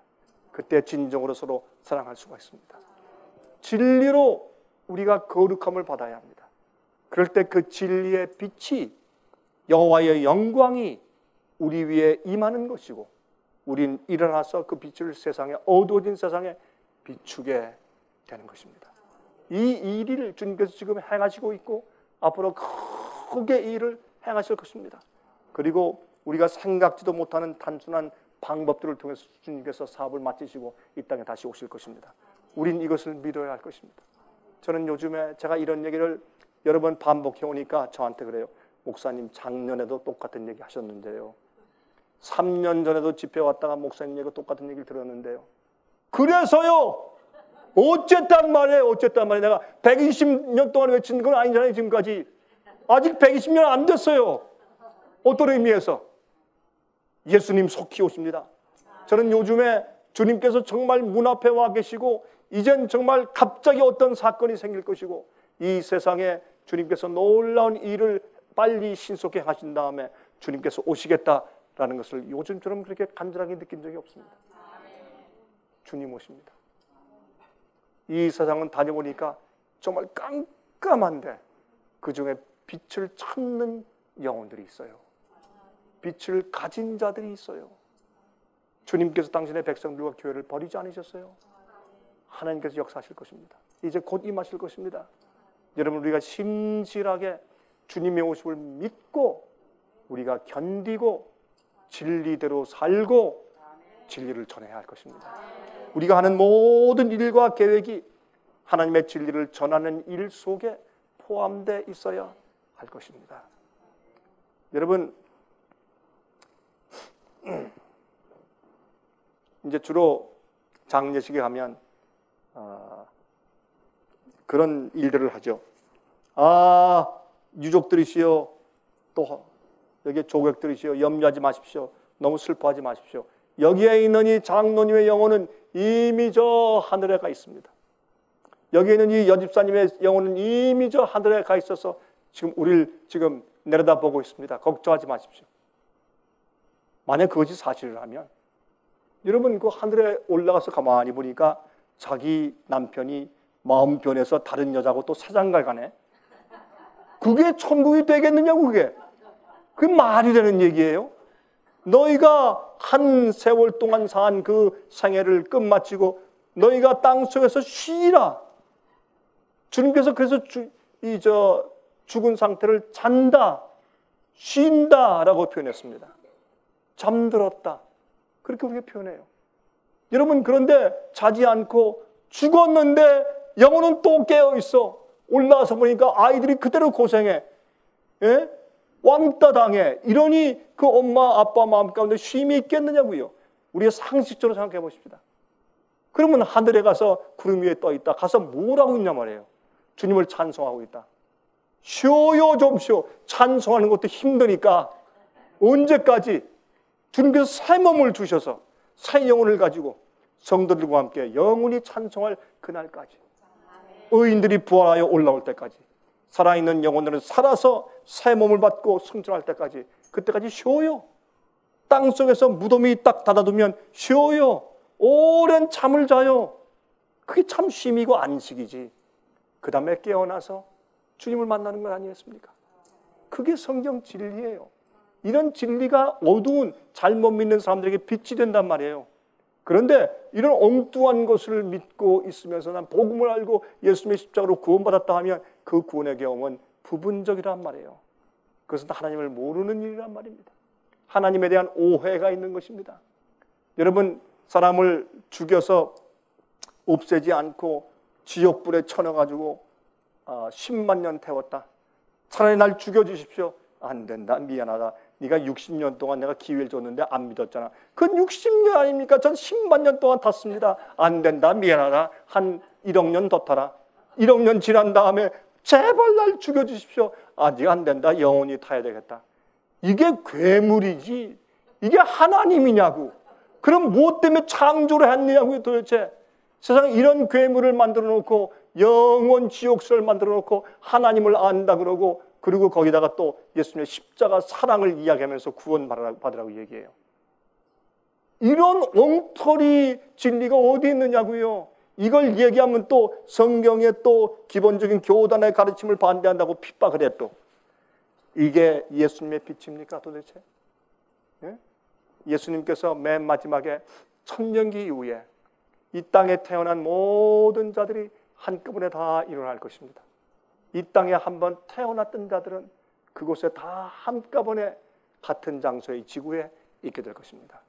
그때 진정으로 서로 사랑할 수가 있습니다. 진리로 우리가 거룩함을 받아야 합니다. 그럴 때 그 진리의 빛이, 여호와의 영광이 우리 위에 임하는 것이고 우린 일어나서 그 빛을 세상에, 어두워진 세상에 비추게 되는 것입니다. 이 일을 주님께서 지금 행하시고 있고 앞으로 크게 이 일을 행하실 것입니다. 그리고 우리가 생각지도 못하는 단순한 방법들을 통해서 주님께서 사업을 마치시고 이 땅에 다시 오실 것입니다. 우린 이것을 믿어야 할 것입니다. 저는 요즘에 제가 이런 얘기를 여러 번 반복해 오니까 저한테 그래요. 목사님, 작년에도 똑같은 얘기 하셨는데요. 3년 전에도 집회 왔다가 목사님 얘기가 똑같은 얘기를 들었는데요. 그래서요. 어쨌단 말이에요. 어쨌단 말이에요. 내가 120년 동안 외친 건 아니잖아요. 지금까지. 아직 120년 안 됐어요. 어떤 의미에서? 예수님 속히 오십니다. 저는 요즘에 주님께서 정말 문 앞에 와 계시고 이젠 정말 갑자기 어떤 사건이 생길 것이고 이 세상에 주님께서 놀라운 일을 빨리 신속히 하신 다음에 주님께서 오시겠다라는 것을 요즘처럼 그렇게 간절하게 느낀 적이 없습니다. 주님 오십니다. 이 세상은 다녀보니까 정말 깜깜한데 그 중에 빛을 찾는 영혼들이 있어요. 빛을 가진 자들이 있어요. 주님께서 당신의 백성들과 교회를 버리지 않으셨어요. 하나님께서 역사하실 것입니다. 이제 곧 임하실 것입니다. 여러분, 우리가 신실하게 주님의 오심을 믿고 우리가 견디고 진리대로 살고 진리를 전해야 할 것입니다. 우리가 하는 모든 일과 계획이 하나님의 진리를 전하는 일 속에 포함되어 있어야 할 것입니다. 여러분, 이제 주로 장례식에 가면 그런 일들을 하죠. 유족들이시여, 또 여기 조객들이시여, 염려하지 마십시오. 너무 슬퍼하지 마십시오. 여기에 있는 이 장로님의 영혼은 이미 저 하늘에 가 있습니다. 여기에 있는 이 여집사님의 영혼은 이미 저 하늘에 가 있어서 지금 우리를 지금 내려다보고 있습니다. 걱정하지 마십시오. 만약 그것이 사실이라면 여러분, 그 하늘에 올라가서 가만히 보니까 자기 남편이 마음 변해서 다른 여자하고 또 사장갈 가네. 그게 천국이 되겠느냐고. 그게 말이 되는 얘기예요. 너희가 한 세월 동안 산 그 생애를 끝마치고 너희가 땅속에서 쉬라. 주님께서 그래서 죽은 상태를 잔다, 쉰다라고 표현했습니다. 잠들었다, 그렇게 우리가 표현해요. 여러분, 그런데 자지 않고 죽었는데 영혼은 또 깨어있어. 올라와서 보니까 아이들이 그대로 고생해, 왕따 당해. 이러니 그 엄마 아빠 마음 가운데 쉼이 있겠느냐고요. 우리가 상식적으로 생각해 보십시다. 그러면 하늘에 가서 구름 위에 떠 있다, 가서 뭘 하고 있냐 말이에요. 주님을 찬송하고 있다. 쉬어요, 좀 쉬어. 찬송하는 것도 힘드니까 언제까지? 주님께서 새 몸을 주셔서 새 영혼을 가지고 성도들과 함께 영원히 찬송할 그날까지, 의인들이 부활하여 올라올 때까지, 살아있는 영혼들은 살아서 새 몸을 받고 승천할 때까지, 그때까지 쉬어요. 땅속에서 무덤이 딱 닫아두면 쉬어요. 오랜 잠을 자요. 그게 참 쉼이고 안식이지. 그 다음에 깨어나서 주님을 만나는 건 아니겠습니까? 그게 성경 진리예요. 이런 진리가 어두운 잘못 믿는 사람들에게 빛이 된단 말이에요. 그런데 이런 엉뚱한 것을 믿고 있으면서 난 복음을 알고 예수님의 십자가로 구원받았다 하면 그 구원의 경험은 부분적이란 말이에요. 그것은 하나님을 모르는 일이란 말입니다. 하나님에 대한 오해가 있는 것입니다. 여러분, 사람을 죽여서 없애지 않고 지옥불에 쳐넣어가지고 10만 년 태웠다. 차라리 날 죽여주십시오. 안 된다, 미안하다. 네가 60년 동안 내가 기회를 줬는데 안 믿었잖아. 그건 60년 아닙니까? 전 10만 년 동안 탔습니다. 안 된다, 미안하다. 한 1억 년 더 타라. 1억 년 지난 다음에 제발 날 죽여주십시오. 아직 안 된다, 영원히 타야 되겠다. 이게 괴물이지, 이게 하나님이냐고. 그럼 무엇 때문에 창조를 했느냐고요, 도대체. 세상에 이런 괴물을 만들어 놓고 영원 지옥설을 만들어 놓고 하나님을 안다 그러고, 그리고 거기다가 또 예수님의 십자가 사랑을 이야기하면서 구원받으라고 얘기해요. 이런 엉터리 진리가 어디 있느냐고요. 이걸 얘기하면 또 성경의 또 기본적인 교단의 가르침을 반대한다고 핍박을 해. 또 이게 예수님의 빛입니까 도대체? 예수님께서 맨 마지막에 천년기 이후에 이 땅에 태어난 모든 자들이 한꺼번에 다 일어날 것입니다. 이 땅에 한번 태어났던 자들은 그곳에 다 한꺼번에 같은 장소의 지구에 있게 될 것입니다.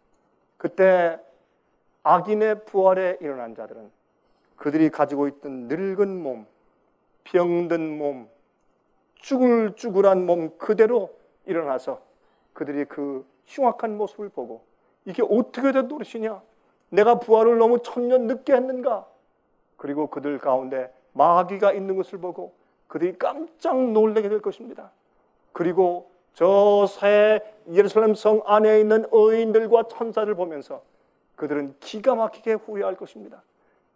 그때 악인의 부활에 일어난 자들은 그들이 가지고 있던 늙은 몸, 병든 몸, 쭈글쭈글한 몸 그대로 일어나서 그들이 그 흉악한 모습을 보고 이게 어떻게 된 노릇이냐? 내가 부활을 너무 1000년 늦게 했는가? 그리고 그들 가운데 마귀가 있는 것을 보고 그들이 깜짝 놀라게 될 것입니다. 그리고 저 새 예루살렘 성 안에 있는 의인들과 천사를 보면서 그들은 기가 막히게 후회할 것입니다.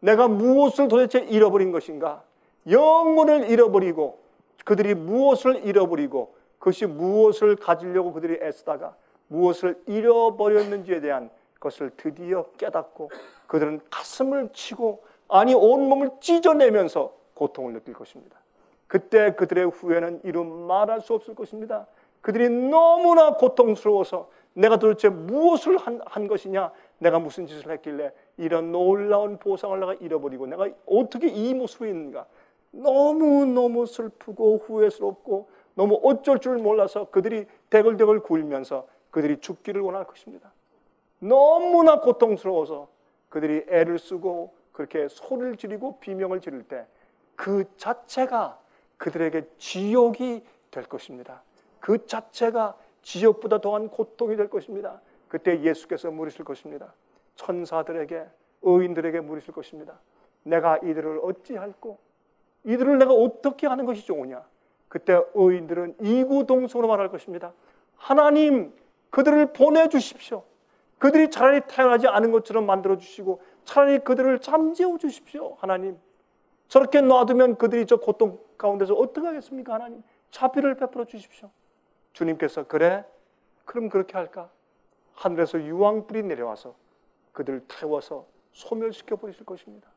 내가 무엇을 도대체 잃어버린 것인가? 영혼을 잃어버리고 그들이 무엇을 잃어버리고 그것이 무엇을 가지려고 그들이 애쓰다가 무엇을 잃어버렸는지에 대한 것을 드디어 깨닫고 그들은 가슴을 치고 아니 온 몸을 찢어내면서 고통을 느낄 것입니다. 그때 그들의 후회는 이루 말할 수 없을 것입니다. 그들이 너무나 고통스러워서 내가 도대체 무엇을 한 것이냐, 내가 무슨 짓을 했길래 이런 놀라운 보상을 내가 잃어버리고 내가 어떻게 이 모습이 있는가, 너무너무 슬프고 후회스럽고 너무 어쩔 줄 몰라서 그들이 대걸대걸 굴면서 그들이 죽기를 원할 것입니다. 너무나 고통스러워서 그들이 애를 쓰고 그렇게 소리를 지르고 비명을 지를 때 그 자체가 그들에게 지옥이 될 것입니다. 그 자체가 지옥보다 더한 고통이 될 것입니다. 그때 예수께서 물으실 것입니다. 천사들에게, 의인들에게 물으실 것입니다. 내가 이들을 어찌할꼬? 이들을 내가 어떻게 하는 것이 좋으냐? 그때 의인들은 이구동성으로 말할 것입니다. 하나님, 그들을 보내주십시오. 그들이 차라리 태어나지 않은 것처럼 만들어주시고 차라리 그들을 잠재워 주십시오. 하나님, 저렇게 놔두면 그들이 저 고통 가운데서 어떻게 하겠습니까? 하나님, 자비를 베풀어 주십시오. 주님께서 그래? 그럼 그렇게 할까? 하늘에서 유황불이 내려와서 그들을 태워서 소멸시켜 버리실 것입니다.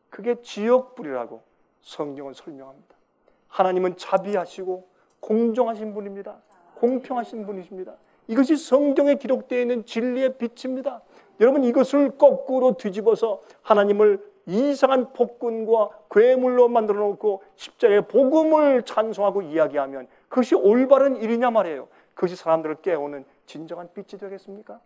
그게 지옥불이라고 성경은 설명합니다. 하나님은 자비하시고 공정하신 분입니다. 공평하신 분이십니다. 이것이 성경에 기록되어 있는 진리의 빛입니다. 여러분, 이것을 거꾸로 뒤집어서 하나님을 이상한 폭군과 괴물로 만들어 놓고 십자가의 복음을 찬송하고 이야기하면 그것이 올바른 일이냐 말이에요. 그것이 사람들을 깨우는 진정한 빛이 되겠습니까?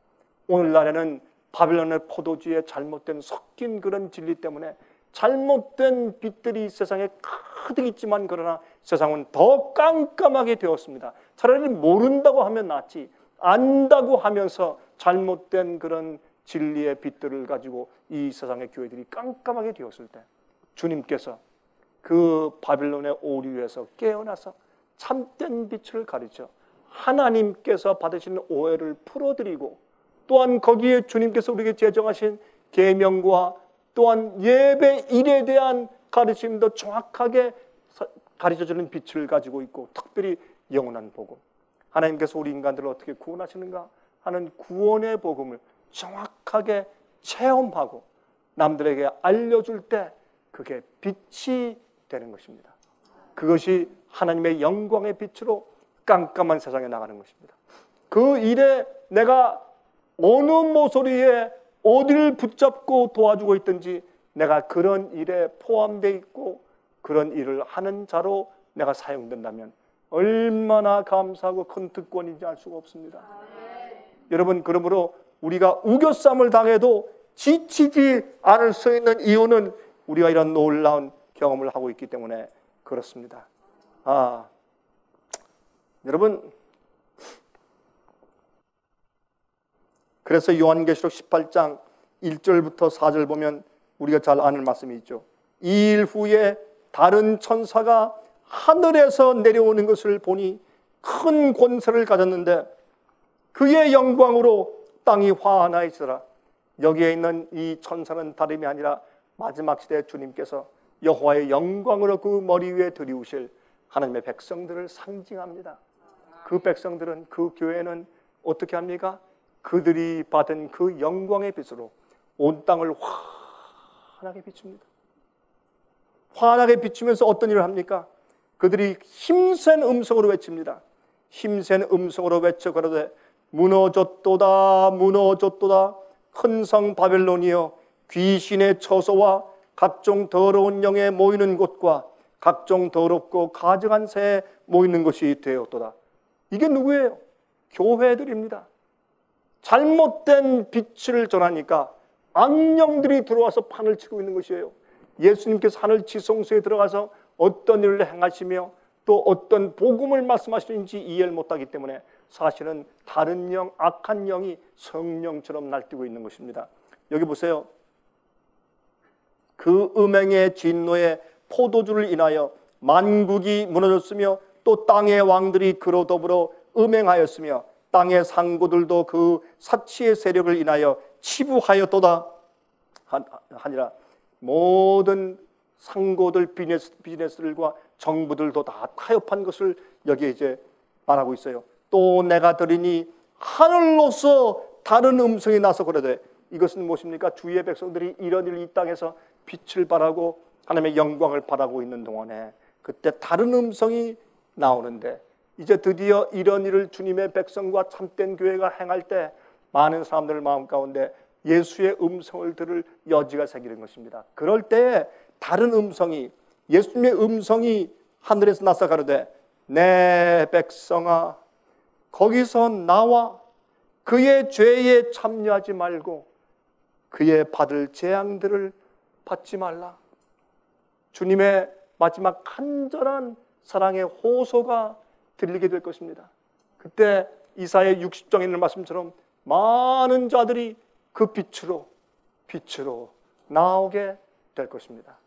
오늘날에는 바빌론의 포도주에 잘못된 섞인 그런 진리 때문에 잘못된 빛들이 세상에 가득 있지만 그러나 세상은 더 깜깜하게 되었습니다. 차라리 모른다고 하면 낫지, 안다고 하면서 잘못된 그런 진리의 빛들을 가지고 이 세상의 교회들이 깜깜하게 되었을 때 주님께서 그 바빌론의 오류에서 깨어나서 참된 빛을 가르쳐 하나님께서 받으시는 오해를 풀어드리고 또한 거기에 주님께서 우리에게 제정하신 계명과 또한 예배 일에 대한 가르침도 정확하게 가르쳐주는 빛을 가지고 있고 특별히 영원한 복음, 하나님께서 우리 인간들을 어떻게 구원하시는가 하는 구원의 복음을 정확하게 체험하고 남들에게 알려줄 때 그게 빛이 되는 것입니다. 그것이 하나님의 영광의 빛으로 깜깜한 세상에 나가는 것입니다. 그 일에 내가 어느 모서리에 어디를 붙잡고 도와주고 있든지 내가 그런 일에 포함되어 있고 그런 일을 하는 자로 내가 사용된다면 얼마나 감사하고 큰 특권인지 알 수가 없습니다. 여러분, 그러므로 우리가 우겨쌈을 당해도 지치지 않을 수 있는 이유는 우리가 이런 놀라운 경험을 하고 있기 때문에 그렇습니다. 여러분, 그래서 요한계시록 18장 1절부터 4절 보면 우리가 잘 아는 말씀이 있죠. 이 일 후에 다른 천사가 하늘에서 내려오는 것을 보니 큰 권세를 가졌는데 그의 영광으로 땅이 화하나 있으라. 여기에 있는 이 천사는 다름이 아니라 마지막 시대에 주님께서 여호와의 영광으로 그 머리 위에 들이우실 하나님의 백성들을 상징합니다. 그 백성들은, 그 교회는 어떻게 합니까? 그들이 받은 그 영광의 빛으로 온 땅을 환하게 비춥니다. 환하게 비추면서 어떤 일을 합니까? 그들이 힘센 음성으로 외칩니다. 힘센 음성으로 외쳐 가로되 무너졌도다 무너졌도다 큰 성 바벨론이여, 귀신의 처소와 각종 더러운 영에 모이는 곳과 각종 더럽고 가증한 새에 모이는 것이 되었도다. 이게 누구예요? 교회들입니다. 잘못된 빛을 전하니까 악령들이 들어와서 판을 치고 있는 것이에요. 예수님께서 하늘 지성소에 들어가서 어떤 일을 행하시며 또 어떤 복음을 말씀하시는지 이해를 못하기 때문에 사실은 다른 영, 악한 영이 성령처럼 날뛰고 있는 것입니다. 여기 보세요. 그 음행의 진노의 포도주를 인하여 만국이 무너졌으며 또 땅의 왕들이 그로 더불어 음행하였으며 땅의 상고들도 그 사치의 세력을 인하여 치부하였도다 하니라. 모든 상고들, 비즈니스들과 정부들도 다 타협한 것을 여기에 이제 말하고 있어요. 또 내가 들으니 하늘로서 다른 음성이 나서 그러되, 이것은 무엇입니까? 주의 백성들이 이런 일을 이 땅에서 빛을 발하고 하나님의 영광을 바라고 있는 동안에 그때 다른 음성이 나오는데, 이제 드디어 이런 일을 주님의 백성과 참된 교회가 행할 때 많은 사람들 마음 가운데 예수의 음성을 들을 여지가 생기는 것입니다. 그럴 때 다른 음성이, 예수님의 음성이 하늘에서 나서 가로되 내 백성아 거기서 나와 그의 죄에 참여하지 말고 그의 받을 재앙들을 받지 말라. 주님의 마지막 간절한 사랑의 호소가 들리게 될 것입니다. 그때 이사야 60장에 있는 말씀처럼 많은 자들이 그 빛으로 나오게 될 것입니다.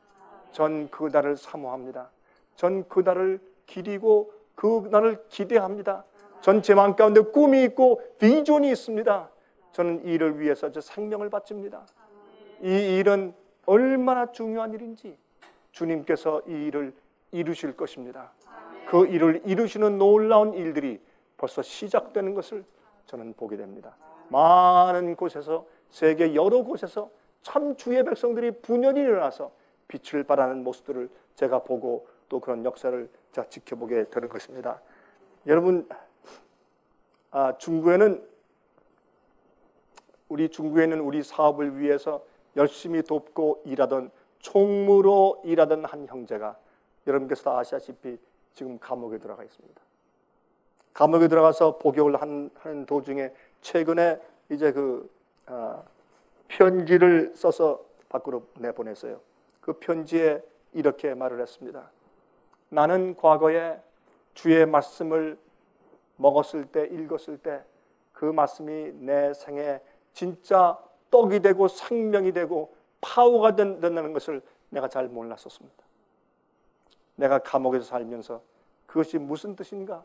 전 그 날을 사모합니다. 전 그 날을 기리고 그 날을 기대합니다. 전 제 마음 가운데 꿈이 있고 비전이 있습니다. 저는 이 일을 위해서 저 생명을 바칩니다. 이 일은 얼마나 중요한 일인지 주님께서 이 일을 이루실 것입니다. 그 일을 이루시는 놀라운 일들이 벌써 시작되는 것을 저는 보게 됩니다. 많은 곳에서, 세계 여러 곳에서 참 주의 백성들이 분연히 일어나서 빛을 발하는 모습들을 제가 보고 또 그런 역사를 제가 지켜보게 되는 것입니다. 여러분, 중구에는 우리 사업을 위해서 열심히 돕고 일하던, 총무로 일하던 한 형제가 여러분께서 다 아시다시피 지금 감옥에 들어가 있습니다. 감옥에 들어가서 복역을 하는 도중에 최근에 이제 편지를 써서 밖으로 내보냈어요. 그 편지에 이렇게 말을 했습니다. 나는 과거에 주의 말씀을 먹었을 때, 읽었을 때 그 말씀이 내 생에 진짜 떡이 되고 생명이 되고 파워가 된다는 것을 내가 잘 몰랐었습니다. 내가 감옥에서 살면서 그것이 무슨 뜻인가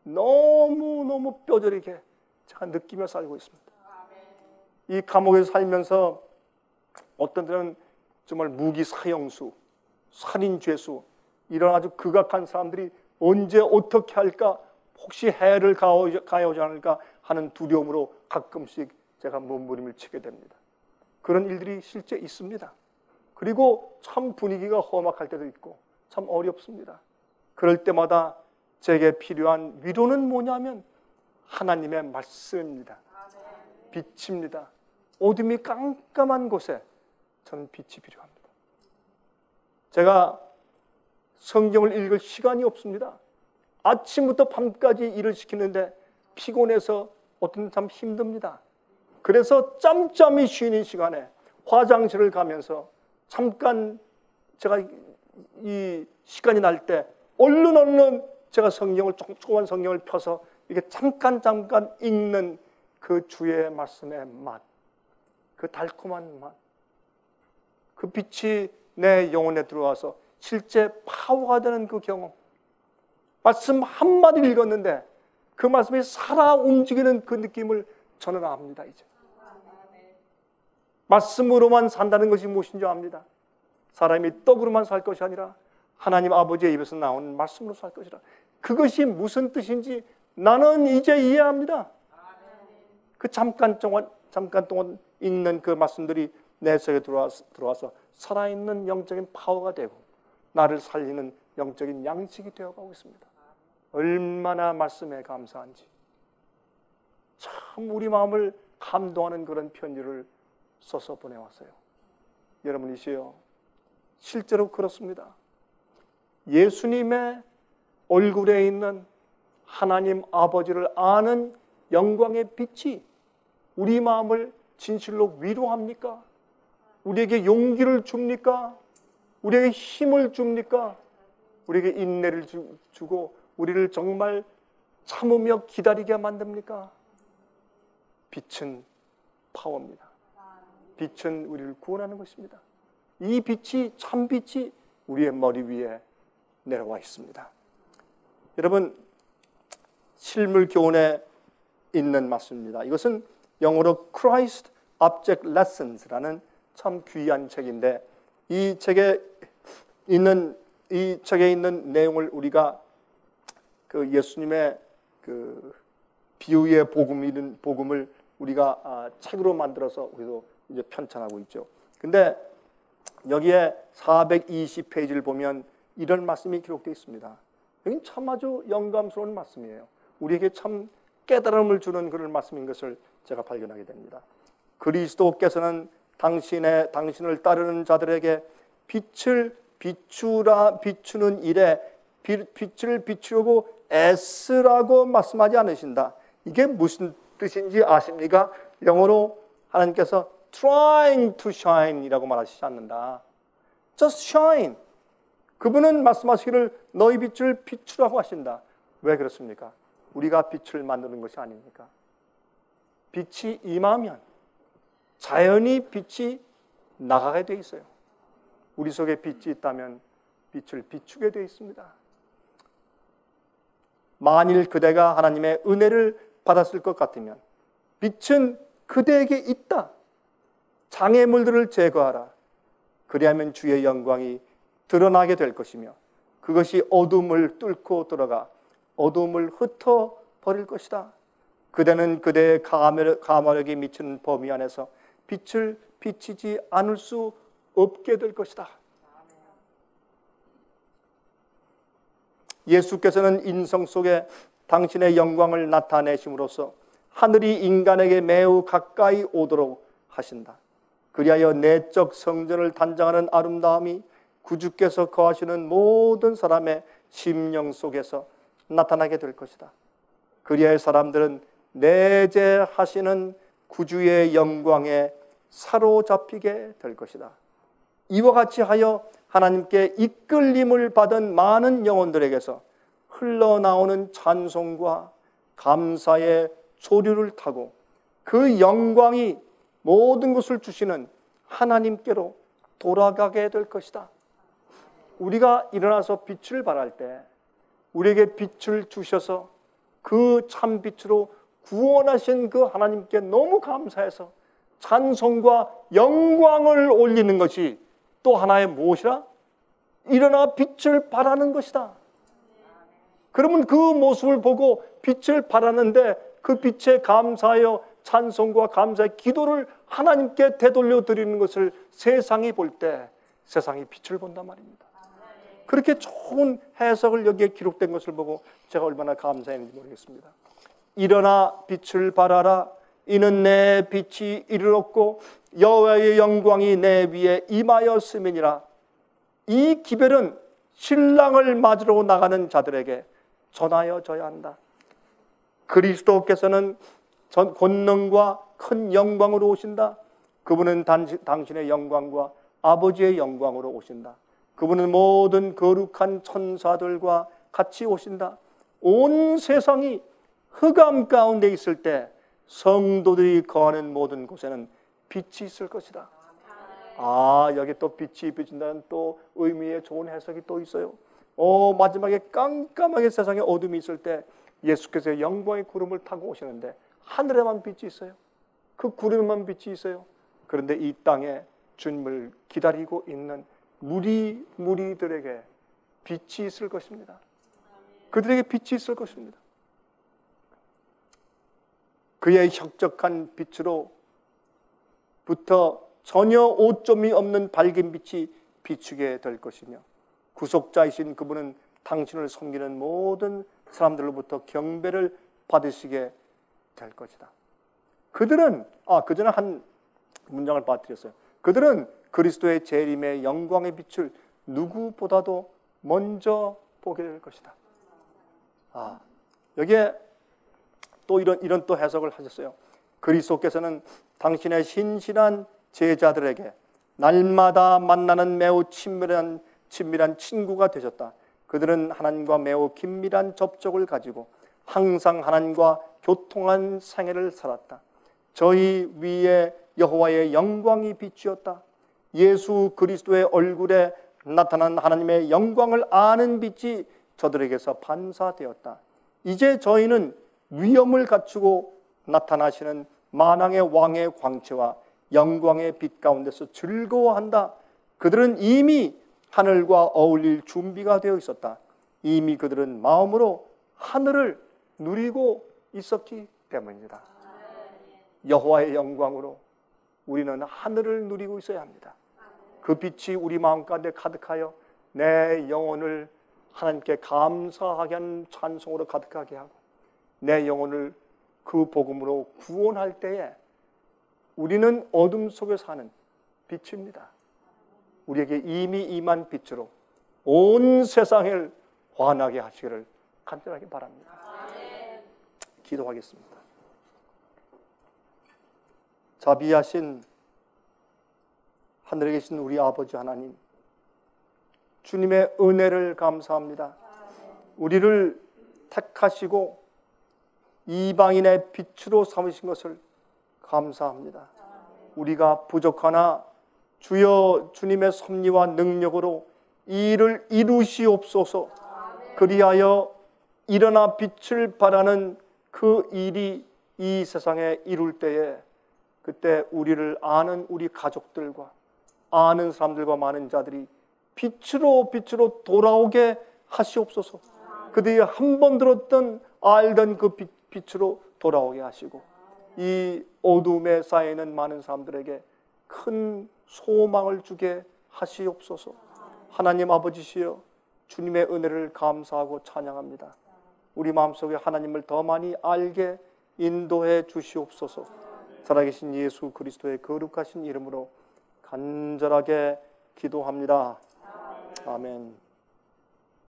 너무너무 뼈저리게 제가 느끼며 살고 있습니다. 이 감옥에서 살면서 어떤 때는 정말 무기 사형수, 살인 죄수, 이런 아주 극악한 사람들이 언제 어떻게 할까, 혹시 해를 가해오지 않을까 하는 두려움으로 가끔씩 제가 몸부림을 치게 됩니다. 그런 일들이 실제 있습니다. 그리고 참 분위기가 험악할 때도 있고 참 어렵습니다. 그럴 때마다 제게 필요한 위로는 뭐냐면 하나님의 말씀입니다. 빛입니다. 어둠이 깜깜한 곳에 저는 빛이 필요합니다. 제가 성경을 읽을 시간이 없습니다. 아침부터 밤까지 일을 시키는데 피곤해서 어떤 참 힘듭니다. 그래서 짬짬이 쉬는 시간에 화장실을 가면서 잠깐 제가 이 시간이 날 때 얼른 제가 조그만 성경을 펴서 이게 잠깐 읽는 그 주의 말씀의 맛, 그 달콤한 맛, 그 빛이 내 영혼에 들어와서 실제 파워가 되는 그 경험. 말씀 한마디를 읽었는데 그 말씀이 살아 움직이는 그 느낌을 저는 압니다. 이제 말씀으로만 산다는 것이 무엇인지 압니다. 사람이 떡으로만 살 것이 아니라 하나님 아버지의 입에서 나오는 말씀으로 살 것이라. 그것이 무슨 뜻인지 나는 이제 이해합니다. 그 잠깐 동안 읽는 그 말씀들이 내 속에 들어와서 살아있는 영적인 파워가 되고 나를 살리는 영적인 양식이 되어가고 있습니다. 얼마나 말씀에 감사한지. 참 우리 마음을 감동하는 그런 편지를 써서 보내왔어요. 여러분이시여, 실제로 그렇습니다. 예수님의 얼굴에 있는 하나님 아버지를 아는 영광의 빛이 우리 마음을 진실로 위로합니까? 우리에게 용기를 줍니까? 우리에게 힘을 줍니까? 우리에게 인내를 주고 우리를 정말 참으며 기다리게 만듭니까? 빛은 파워입니다. 빛은 우리를 구원하는 것입니다. 이 빛이, 참 빛이 우리의 머리 위에 내려와 있습니다. 여러분, 실물 교훈에 있는 말씀입니다. 이것은 영어로 Christ Object Lessons라는 참 귀한 책인데 이 책에 있는 내용을 우리가 그 예수님의 그 비유의 복음을 우리가 책으로 만들어서 우리도 이제 편찬하고 있죠. 근데 여기에 420페이지를 보면 이런 말씀이 기록되어 있습니다. 여긴 참 아주 영감스러운 말씀이에요. 우리에게 참 깨달음을 주는 그런 말씀인 것을 제가 발견하게 됩니다. 그리스도께서는 당신을 따르는 자들에게 빛을 비추는 일에 빛을 비추려고 애쓰라고 말씀하지 않으신다. 이게 무슨 뜻인지 아십니까? 영어로 하나님께서 trying to shine 이라고 말하시지 않는다. just shine. 그분은 말씀하시기를 너희 빛을 비추라고 하신다. 왜 그렇습니까? 우리가 빛을 만드는 것이 아닙니까? 빛이 임하면 자연히 빛이 나가게 돼 있어요. 우리 속에 빛이 있다면 빛을 비추게 돼 있습니다. 만일 그대가 하나님의 은혜를 받았을 것 같으면 빛은 그대에게 있다. 장애물들을 제거하라. 그리하면 주의 영광이 드러나게 될 것이며 그것이 어둠을 뚫고 들어가 어둠을 흩어버릴 것이다. 그대는 그대의 가마력이 미치는 범위 안에서 빛을 비치지 않을 수 없게 될 것이다. 예수께서는 인성 속에 당신의 영광을 나타내심으로써 하늘이 인간에게 매우 가까이 오도록 하신다. 그리하여 내적 성전을 단장하는 아름다움이 구주께서 거하시는 모든 사람의 심령 속에서 나타나게 될 것이다. 그리하여 사람들은 내재하시는 구주의 영광에 사로잡히게 될 것이다. 이와 같이 하여 하나님께 이끌림을 받은 많은 영혼들에게서 흘러나오는 찬송과 감사의 조류를 타고 그 영광이 모든 것을 주시는 하나님께로 돌아가게 될 것이다. 우리가 일어나서 빛을 발할 때 우리에게 빛을 주셔서 그 참 빛으로 구원하신 그 하나님께 너무 감사해서 찬송과 영광을 올리는 것이 또 하나의 무엇이라? 일어나 빛을 발하는 것이다. 그러면 그 모습을 보고 빛을 발하는데 그 빛에 감사하여 찬송과 감사의 기도를 하나님께 되돌려 드리는 것을 세상이 볼 때 세상이 빛을 본단 말입니다. 그렇게 좋은 해석을 여기에 기록된 것을 보고 제가 얼마나 감사했는지 모르겠습니다. 일어나 빛을 발하라. 이는 내 빛이 이르렀고 여호와의 영광이 내 위에 임하였음이니라. 이 기별은 신랑을 맞으러 나가는 자들에게 전하여져야 한다. 그리스도께서는 권능과 큰 영광으로 오신다. 그분은 당신의 영광과 아버지의 영광으로 오신다. 그분은 모든 거룩한 천사들과 같이 오신다. 온 세상이 흑암 가운데 있을 때 성도들이 거하는 모든 곳에는 빛이 있을 것이다. 아, 여기 또 빛이 비친다는 또 의미의 좋은 해석이 또 있어요. 마지막에 깜깜하게 세상에 어둠이 있을 때 예수께서 영광의 구름을 타고 오시는데 하늘에만 빛이 있어요. 그 구름에만 빛이 있어요. 그런데 이 땅에 주님을 기다리고 있는 무리들에게 빛이 있을 것입니다. 그들에게 빛이 있을 것입니다. 그의 혁적한 빛으로부터 전혀 오점이 없는 밝은 빛이 비추게 될 것이며 구속자이신 그분은 당신을 섬기는 모든 사람들로부터 경배를 받으시게 될 것이다. 그들은 그 전에 한 문장을 빠뜨렸어요. 그들은 그리스도의 재림의 영광의 빛을 누구보다도 먼저 보게 될 것이다. 여기에 또 이런 또 해석을 하셨어요. 그리스도께서는 당신의 신실한 제자들에게 날마다 만나는 매우 친밀한 친구가 되셨다. 그들은 하나님과 매우 긴밀한 접촉을 가지고 항상 하나님과 교통한 생애를 살았다. 저희 위에 여호와의 영광이 비추었다. 예수 그리스도의 얼굴에 나타난 하나님의 영광을 아는 빛이 저들에게서 반사되었다. 이제 저희는 위엄을 갖추고 나타나시는 만왕의 왕의 광채와 영광의 빛 가운데서 즐거워한다. 그들은 이미 하늘과 어울릴 준비가 되어 있었다. 이미 그들은 마음으로 하늘을 누리고 있었기 때문입니다. 여호와의 영광으로 우리는 하늘을 누리고 있어야 합니다. 그 빛이 우리 마음 가운데 가득하여 내 영혼을 하나님께 감사하게 하는 찬송으로 가득하게 하고 내 영혼을 그 복음으로 구원할 때에 우리는 어둠 속에 사는 빛입니다. 우리에게 이미 임한 빛으로 온 세상을 환하게 하시기를 간절하게 바랍니다. 기도하겠습니다. 자비하신 하늘에 계신 우리 아버지 하나님, 주님의 은혜를 감사합니다. 우리를 택하시고 이방인의 빛으로 삼으신 것을 감사합니다. 우리가 부족하나 주여 주님의 섭리와 능력으로 이 일을 이루시옵소서. 그리하여 일어나 빛을 발하는 그 일이 이 세상에 이룰 때에 그때 우리를 아는 우리 가족들과 아는 사람들과 많은 자들이 빛으로 돌아오게 하시옵소서. 그들이 한 번 들었던 알던 그 빛으로 돌아오게 하시고 이 어둠에 쌓여있는 많은 사람들에게 큰 소망을 주게 하시옵소서. 하나님 아버지시여, 주님의 은혜를 감사하고 찬양합니다. 우리 마음속에 하나님을 더 많이 알게 인도해 주시옵소서. 살아계신 예수 그리스도의 거룩하신 이름으로 간절하게 기도합니다. 아멘.